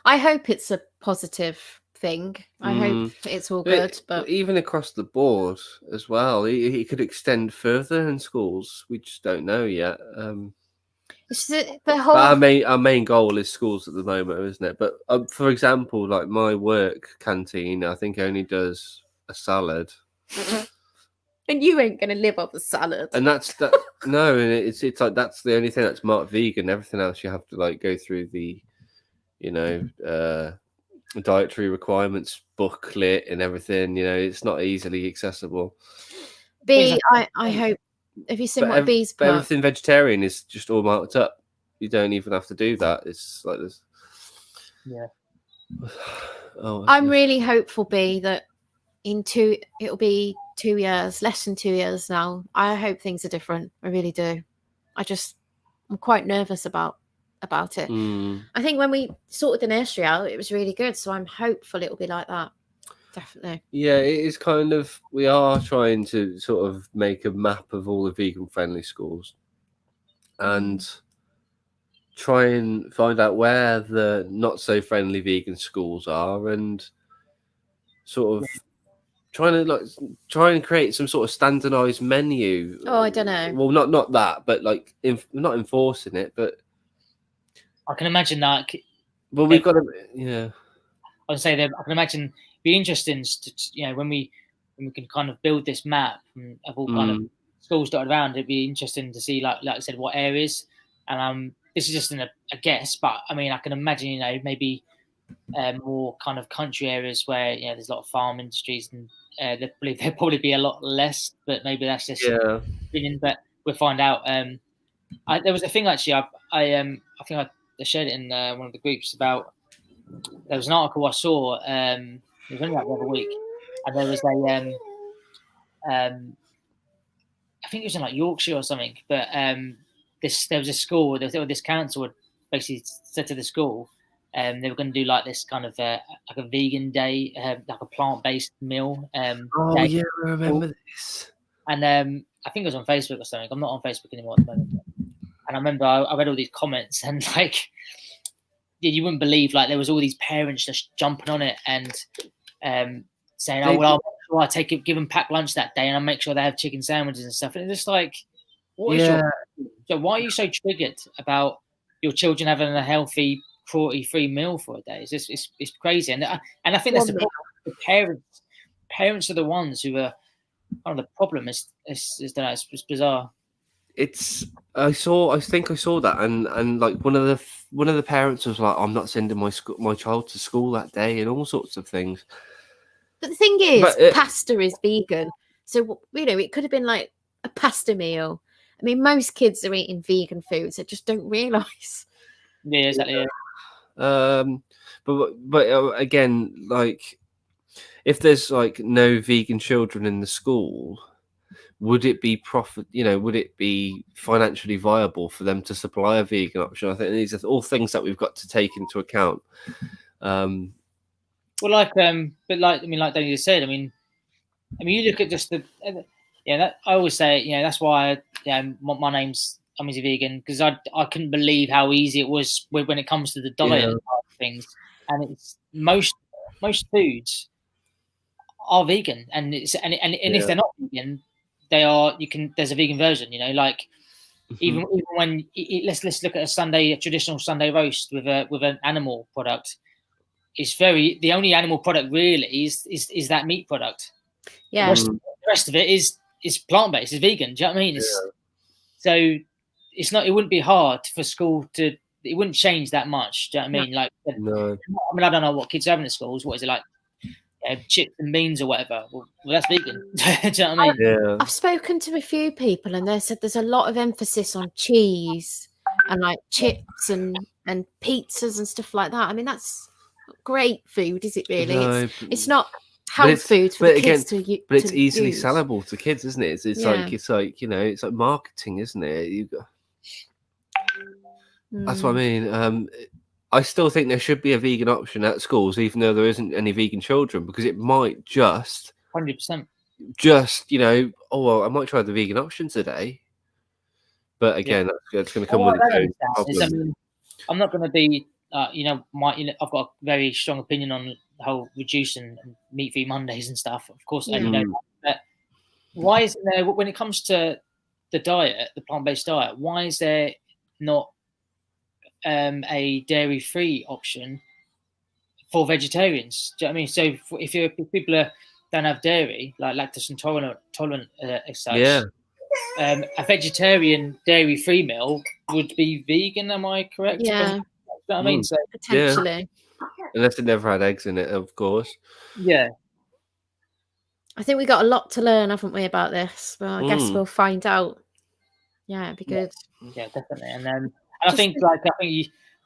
I hope it's a positive thing. I hope it's all good. But even across the board as well, it could extend further in schools. We just don't know yet. It's the whole. But our main goal is schools at the moment, isn't it? But for example, like my work canteen, I think only does a salad. And you ain't gonna live off a salad. And that's that. No, and it's like that's the only thing that's marked vegan. Everything else you have to like go through the, dietary requirements booklet and everything. It's not easily accessible. I hope. Have you seen what Bees put? Everything vegetarian is just all marked up. You don't even have to do that. It's like this. Yeah. I'm really hopeful, B, that it'll be 2 years, less than 2 years now. I hope things are different. I really do. I'm quite nervous about it. I think when we sorted the nursery out, it was really good. So I'm hopeful it'll be like that. Definitely. Yeah, it is kind of, we are trying to sort of make a map of all the vegan friendly schools and try and find out where the not so friendly vegan schools are and sort of try and create some sort of standardized menu. Oh, I don't know. Well, not that, but like not enforcing it, but I can imagine that. Well, we've got to, yeah. I would say that I can imagine be interesting to, when we can kind of build this map of all kind of schools dotted around. It'd be interesting to see, like I said, what areas. And this is just a guess, but I mean, I can imagine, maybe more kind of country areas where there's a lot of farm industries, and there'll probably be a lot less. But maybe that's just opinion. But we'll find out. There was a thing actually. I think I shared it in one of the groups about. There was an article I saw. It was only like the other week, and there was I think it was in like Yorkshire or something. But there was a school. This council had basically said to the school, they were going to do like this kind of like a vegan day, like a plant-based meal. Yeah, I remember this. And I think it was on Facebook or something. I'm not on Facebook anymore at the moment. And I remember I read all these comments and like. You wouldn't believe, like, there was all these parents just jumping on it and saying, "Oh, well, I'll give them packed lunch that day, and I'll make sure they have chicken sandwiches and stuff." And it's just like, so why are you so triggered about your children having a healthy, cruelty-free meal for a day? It's crazy, and I think that's the problem. The parents are the ones who are kind of the problem. It's bizarre. I think I saw that, and like one of the parents was like, "I'm not sending my child to school that day," and all sorts of things. But the thing is, pasta is vegan, so it could have been like a pasta meal. I mean, most kids are eating vegan foods; they just don't realise. Yeah, exactly. But again, like, if there's like no vegan children in the school. Would it be would it be financially viable for them to supply a vegan option? I think these are all things that we've got to take into account. Well, like Danny just said, I mean, you look at just that I always say, that's why my name's I'm Easy Vegan, because I couldn't believe how easy it was when it comes to the diet and things, and it's most foods are vegan, and if they're not vegan. There's a vegan version, like even when let's look at a traditional Sunday roast with an animal product. It's the only animal product really is that meat product. Yeah. The rest of it is plant-based, is vegan. Do you know what I mean? So it wouldn't be hard for school it wouldn't change that much. Do you know what I mean? Like, no. I mean, I don't know what kids are having in schools. What is it like? Chips and beans or whatever. Well, that's vegan. Do you know what I mean? Yeah. I've spoken to a few people and they said there's a lot of emphasis on cheese and like chips and pizzas and stuff like that. I mean, that's great food, is it really? No, it's not health food for the kids to use. But it's easily sellable to kids, isn't it? It's like it's like marketing, isn't it? That's what I mean. I still think there should be a vegan option at schools, even though there isn't any vegan children, because it might just 100%. just, oh, well, I might try the vegan option today. But again, that's going to come with its own problem. I'm not going to be, I've got a very strong opinion on the whole reducing meat-free Mondays and stuff, of course. And but why isn't there, when it comes to the diet, the plant-based diet, why is there not a dairy-free option for vegetarians? Do you know what I mean? So if people don't have dairy, like lactose intolerant as such, a vegetarian dairy-free meal would be vegan. Am I correct? Yeah. You know what I mean? So, potentially. Unless it never had eggs in it, of course. Yeah. I think we got a lot to learn, haven't we, about this? Well, I guess we'll find out. Yeah, it'd be good. Yeah, definitely. And I think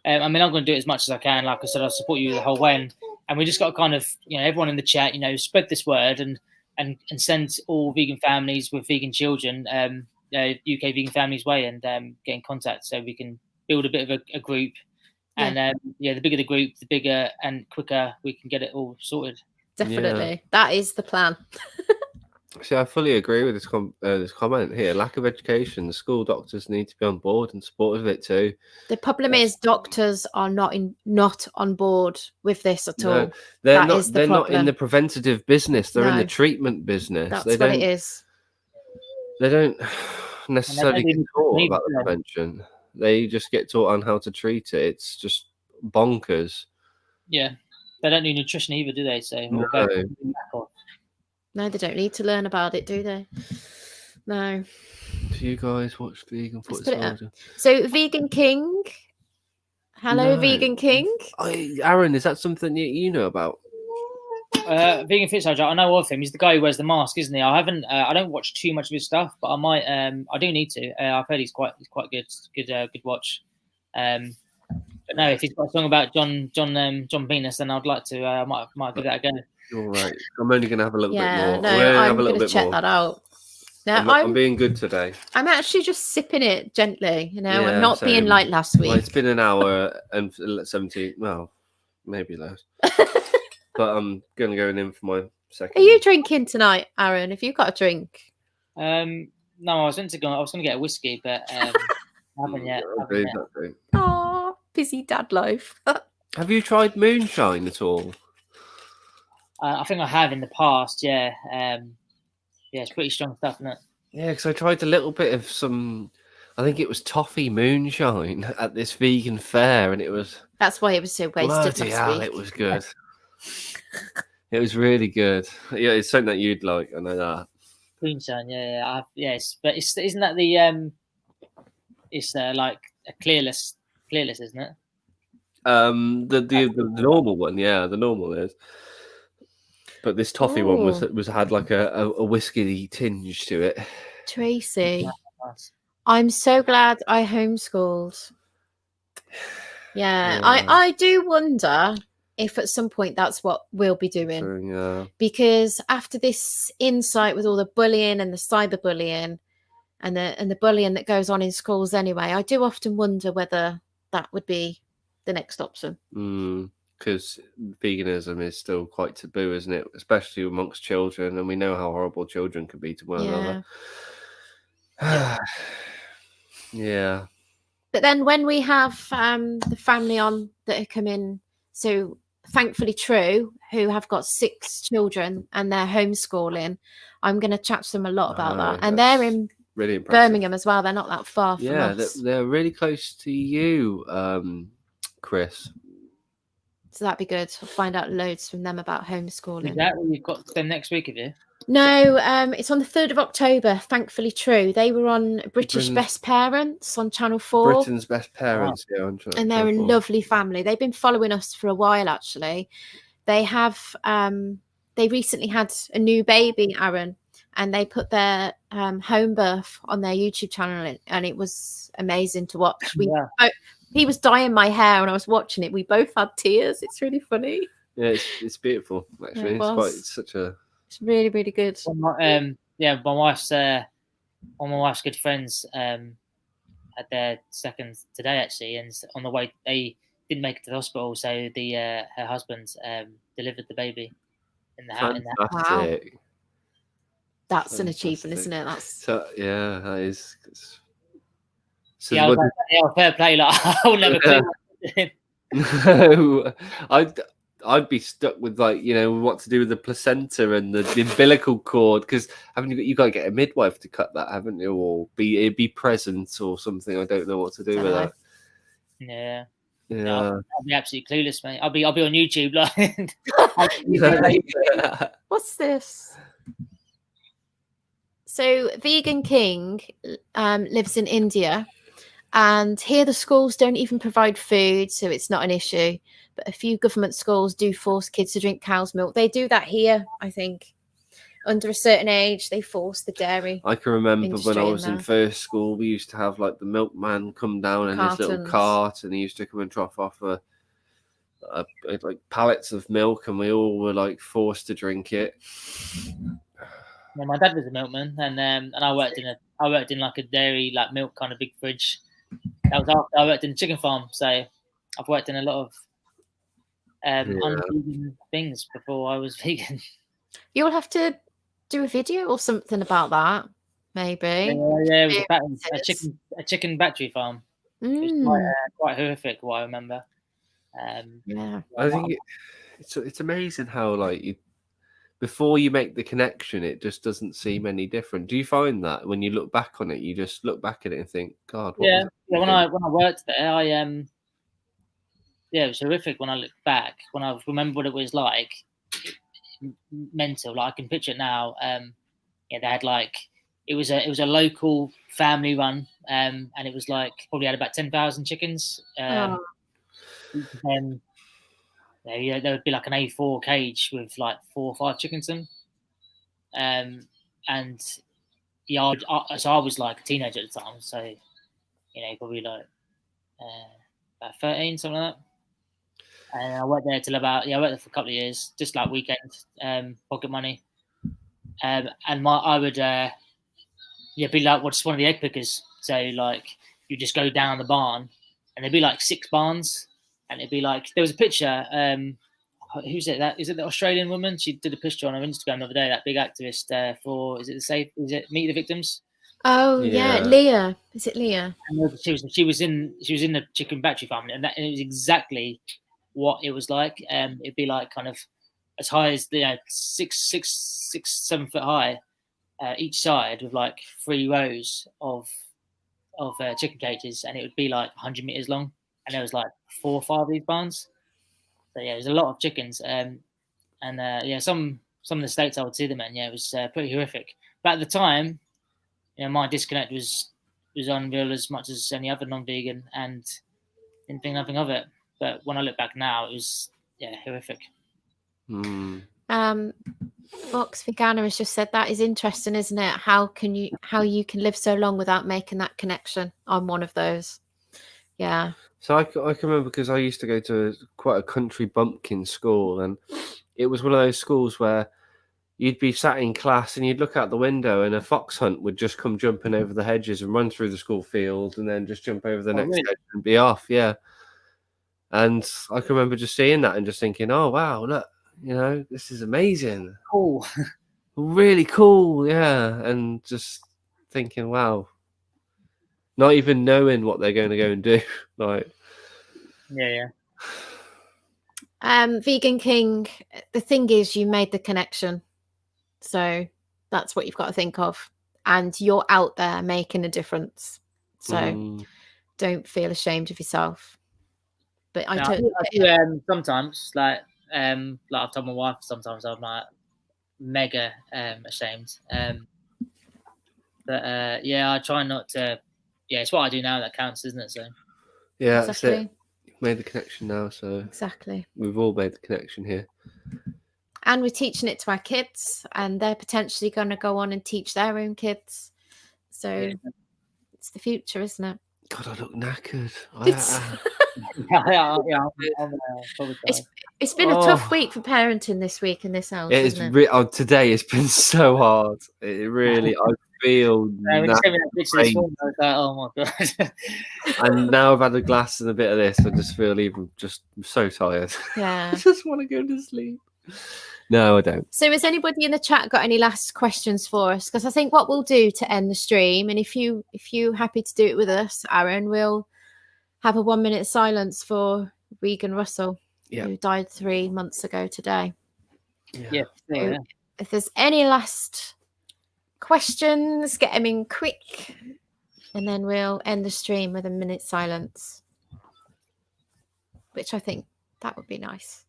I'm going to do it as much as I can. Like I said, I'll support you the whole way. And we just got to kind of, everyone in the chat, spread this word and send all vegan families with vegan children, UK Vegan Families Way, and get in contact so we can build a bit of a group. Yeah. And the bigger the group, the bigger and quicker we can get it all sorted. Definitely. That is the plan. See, I fully agree with this comment here. Lack of education. The school doctors need to be on board and supportive of it too. The problem is doctors are not on board with this at all. They're not in the preventative business. They're in the treatment business. That's what it is. They don't necessarily get taught about the prevention. They just get taught on how to treat it. It's just bonkers. Yeah. They don't do nutrition either, do they? So No, they don't need to learn about it, do they? No. Do you guys watch Vegan Foot Soldier? So, Vegan King. Hello, Vegan King. Aaron, is that something you know about? Vegan Foot Soldier, I know of him. He's the guy who wears the mask, isn't he? I don't watch too much of his stuff, but I might. I do need to. I've heard he's quite good. Good watch. But no, if he's got a song about John Venus, then I'd like to. I might give that a go. All right, I'm only going to have a little bit more. No, I'm going to check that out. Now, I'm being good today. I'm actually just sipping it gently. I'm not being like last week. Well, it's been an hour and 17. Well, maybe less. But I'm going to go in for my second. Are you drinking tonight, Aaron? If you've got a drink. No, I was going to get a whiskey, but I haven't yet. Oh, busy dad life. Have you tried moonshine at all? I think I have in the past. Yeah. It's pretty strong stuff, isn't it? Yeah, because I tried a little bit of some. I think it was toffee moonshine at this vegan fair, and it was. That's why it was so wasted last week. It was good. It was really good. Yeah, it's something that you'd like. I know that. Moonshine, but isn't that the It's like a clearless, isn't it? The normal one, yeah, the normal is. But this toffee one had like a whiskey tinge to it. Tracy, I'm so glad I homeschooled. Yeah. I do wonder if at some point that's what we'll be doing. True, yeah. Because after this insight with all the bullying and the cyberbullying and the bullying that goes on in schools anyway, I do often wonder whether that would be the next option. Because veganism is still quite taboo, isn't it? Especially amongst children, and we know how horrible children can be to one another. Yeah. But then when we have the family on that are coming, so thankfully True, who have got 6 children and they're homeschooling, I'm going to chat to them a lot about that. And they're in really Birmingham as well. They're not that far from us. They're really close to you, Chris. So that'd be good. I'll find out loads from them about homeschooling. Is that what you've got them next week, have you? No, it's on the 3rd of October, thankfully True. They were on Britain's Best Parents on Channel 4. Britain's Best Parents, yeah. On and they're a lovely family. They've been following us for a while, actually. They have, they recently had a new baby, Aaron, and they put their home birth on their YouTube channel, and it was amazing to watch. He was dyeing my hair and I was watching it. We both had tears. It's really funny. Yeah, it's beautiful, actually. It's really, really good. My wife's one of my wife's good friends had their second today, actually, and on the way they didn't make it to the hospital, so her husband delivered the baby in the house. Wow. That's an achievement, isn't it? That's so yeah, that is. So yeah, fair play. Like, I'll never clue. No, I'd be stuck with like what to do with the placenta and the umbilical cord, because haven't you got to get a midwife to cut that, haven't you, or be present or something? I don't know what to do with that. Yeah. Yeah, no, I'll be absolutely clueless, mate. I'll be on YouTube like. What's this? So Vegan King lives in India, and here the schools don't even provide food, so it's not an issue. But a few government schools do force kids to drink cow's milk. They do that here, I think. Under a certain age, they force the dairy. I can remember when I was in first school, we used to have like the milkman come down in his little cart, and he used to come and drop off like pallets of milk, and we all were like forced to drink it. Yeah, my dad was a milkman, and I worked in like a dairy, like milk kind of big fridge. That was after I worked in a chicken farm, so I've worked in a lot of unvegan things before I was vegan. You'll have to do a video or something about that, maybe. Yeah, it was a chicken battery farm. It was quite horrific, what I remember. Yeah, I think it's amazing how like before you make the connection, it just doesn't seem any different. Do you find that when you look back on it, you just look back at it and think, God, what was it? Yeah. When I worked there, it was horrific. When I look back, when I remember what it was like, mental. Like I can picture it now. They had like it was a local family run, and it was like probably had about 10,000 chickens. There would be like an A4 cage with like 4 or 5 chickens in. And yeah, so I was like a teenager at the time, so probably like about 13, something like that. And I worked there till I worked there for a couple of years, just like weekends, pocket money. And I would be like just one of the egg pickers. So like you just go down the barn, and there'd be like 6 barns, and it'd be like there was a picture. Who's it? Is it the Australian woman? She did a picture on her Instagram the other day. That big activist for is it Meet the Victims? Oh yeah, Leah. Is it Leah? And she was in the chicken battery farm, and it was exactly what it was like. It'd be like kind of as high as 6-7 foot high each side, with like 3 rows of chicken cages, and it would be like 100 meters long, and there was like 4 or 5 of these barns. So yeah, there's a lot of chickens, some of the states I would see them in. Yeah, it was pretty horrific. But at the time, my disconnect was unreal as much as any other non-vegan, and didn't think nothing of it. But when I look back now, it was horrific. Fox Vegana has just said that is interesting, isn't it? How you can live so long without making that connection? I'm one of those. Yeah. So I can remember, because I used to go to quite a country bumpkin school, and it was one of those schools where you'd be sat in class and you'd look out the window and a fox hunt would just come jumping over the hedges and run through the school field and then just jump over the next hedge and be off. Yeah. And I can remember just seeing that and just thinking, oh, wow, look, this is amazing. Cool. Really cool. Yeah. And just thinking, wow, not even knowing what they're going to go and do. Like, yeah. Vegan King, the thing is, you made the connection. So that's what you've got to think of. And you're out there making a difference. So don't feel ashamed of yourself. But I do sometimes, like I've told my wife, sometimes I'm like mega ashamed. But I try not to. Yeah, it's what I do now that counts, isn't it? So yeah, exactly. That's it. You've made the connection now, so exactly. We've all made the connection here. And we're teaching it to our kids, and they're potentially going to go on and teach their own kids. So it's the future, isn't it? God, I look knackered. It's been a tough week for parenting this week in this house. Today it's been so hard. It really, I feel. When you sent me that picture this morning, I was like, oh my god. And now I've had a glass and a bit of this, I just feel I'm so tired. Yeah, I just want to go to sleep. No, I don't. So has anybody in the chat got any last questions for us? Because I think what we'll do to end the stream, and if you're happy to do it with us, Aaron, we'll have a 1 minute silence for Regan Russell, who died 3 months ago today. Yeah. So if there's any last questions, get them in quick, and then we'll end the stream with a minute silence, which I think that would be nice.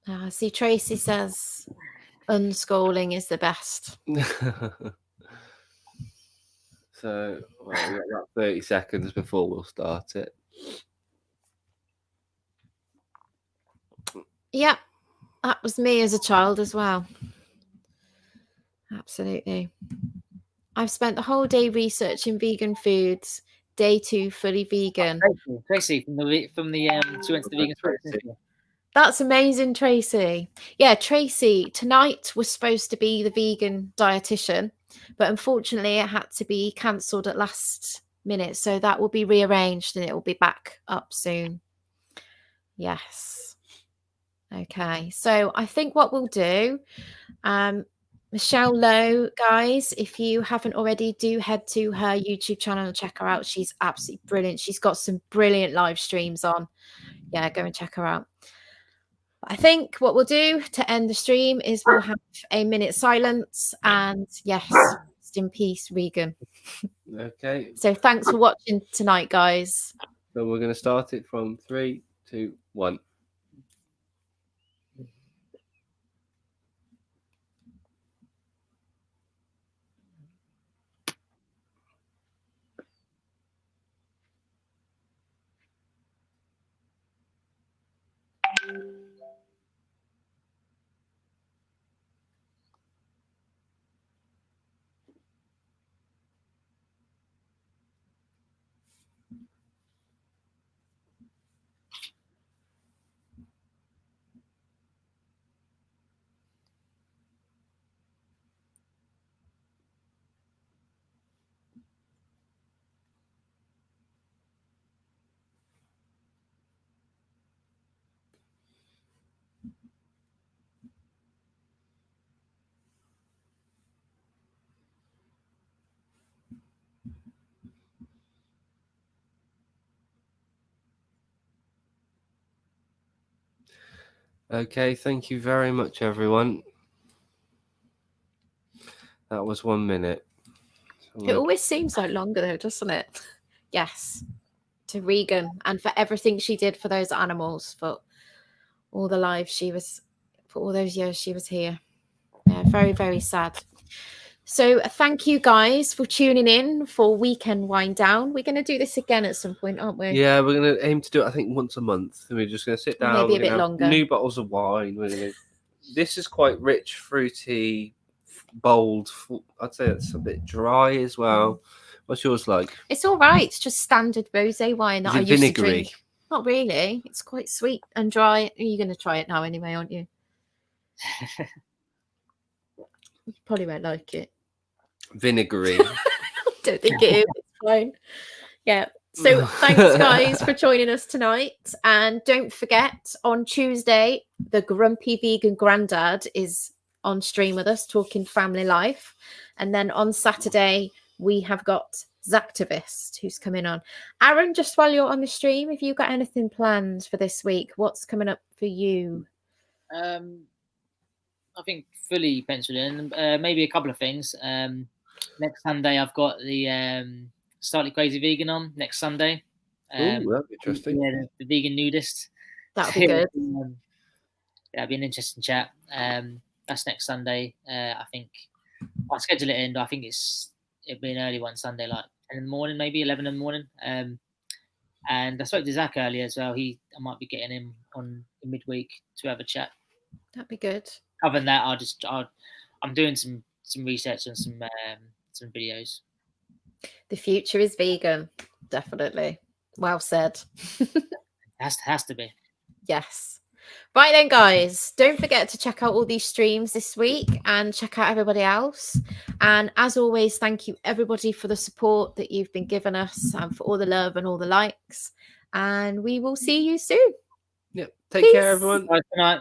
Yeah. See, Tracy says unschooling is the best. So we've got about 30 seconds before we'll start it. Yeah, that was me as a child as well. Absolutely. I've spent the whole day researching vegan foods. Day 2 fully vegan. Tracy from the she went to the vegan school. That's amazing, Tracy. Yeah, Tracy, tonight was supposed to be the vegan dietitian, but unfortunately it had to be cancelled at last minute. So that will be rearranged and it will be back up soon. Yes. Okay. So I think what we'll do, Michelle Lowe, guys, if you haven't already, do head to her YouTube channel and check her out. She's absolutely brilliant. She's got some brilliant live streams on. Yeah, go and check her out. I think what we'll do to end the stream is we'll have a minute silence, and yes, rest in peace, Regan. Okay. So thanks for watching tonight, guys. So we're going to start it from 3, 2, 1. Okay, thank you very much, everyone. That was 1 minute. So it always seems like longer, though, doesn't it? Yes, to Regan, and for everything she did for those animals, for all the lives she was, for all those years she was here. Yeah, very, very sad. So thank you guys for tuning in for Weekend Wind Down. We're going to do this again at some point, aren't we? Yeah, we're going to aim to do it, I think, once a month. And we're just going to sit down. Maybe a bit longer. New bottles of wine. This is quite rich, fruity, bold. I'd say it's a bit dry as well. What's yours like? It's all right. It's just standard rosé wine that I used vinegary? To drink. Not really. It's quite sweet and dry. You're going to try it now anyway, aren't you? You probably won't like it. Vinegary. I don't think it is. It's fine. Yeah. So thanks, guys, for joining us tonight. And don't forget, on Tuesday, the Grumpy Vegan Grandad is on stream with us, talking family life. And then on Saturday, we have got Zactivist, who's coming on. Aaron, just while you're on the stream, have you got anything planned for this week? What's coming up for you? I think fully penciled in. Maybe a couple of things. Next Sunday, I've got the Slightly Crazy Vegan on next Sunday. That'd be interesting. Yeah, the vegan nudist. That'll be good. That'll be an interesting chat. That's next Sunday. I think I'll schedule it in, but I think it'll be an early one Sunday, like 10 in the morning, maybe 11 in the morning. And I spoke to Zach earlier as well. I might be getting him on the midweek to have a chat. That'd be good. Other than that, I'm doing some research and some videos. The future is vegan, definitely. Well said. has to be. Yes. Right then, guys, don't forget to check out all these streams this week and check out everybody else. And as always, thank you everybody for the support that you've been giving us and for all the love and all the likes. And we will see you soon. Yep. Take care, everyone. Bye tonight.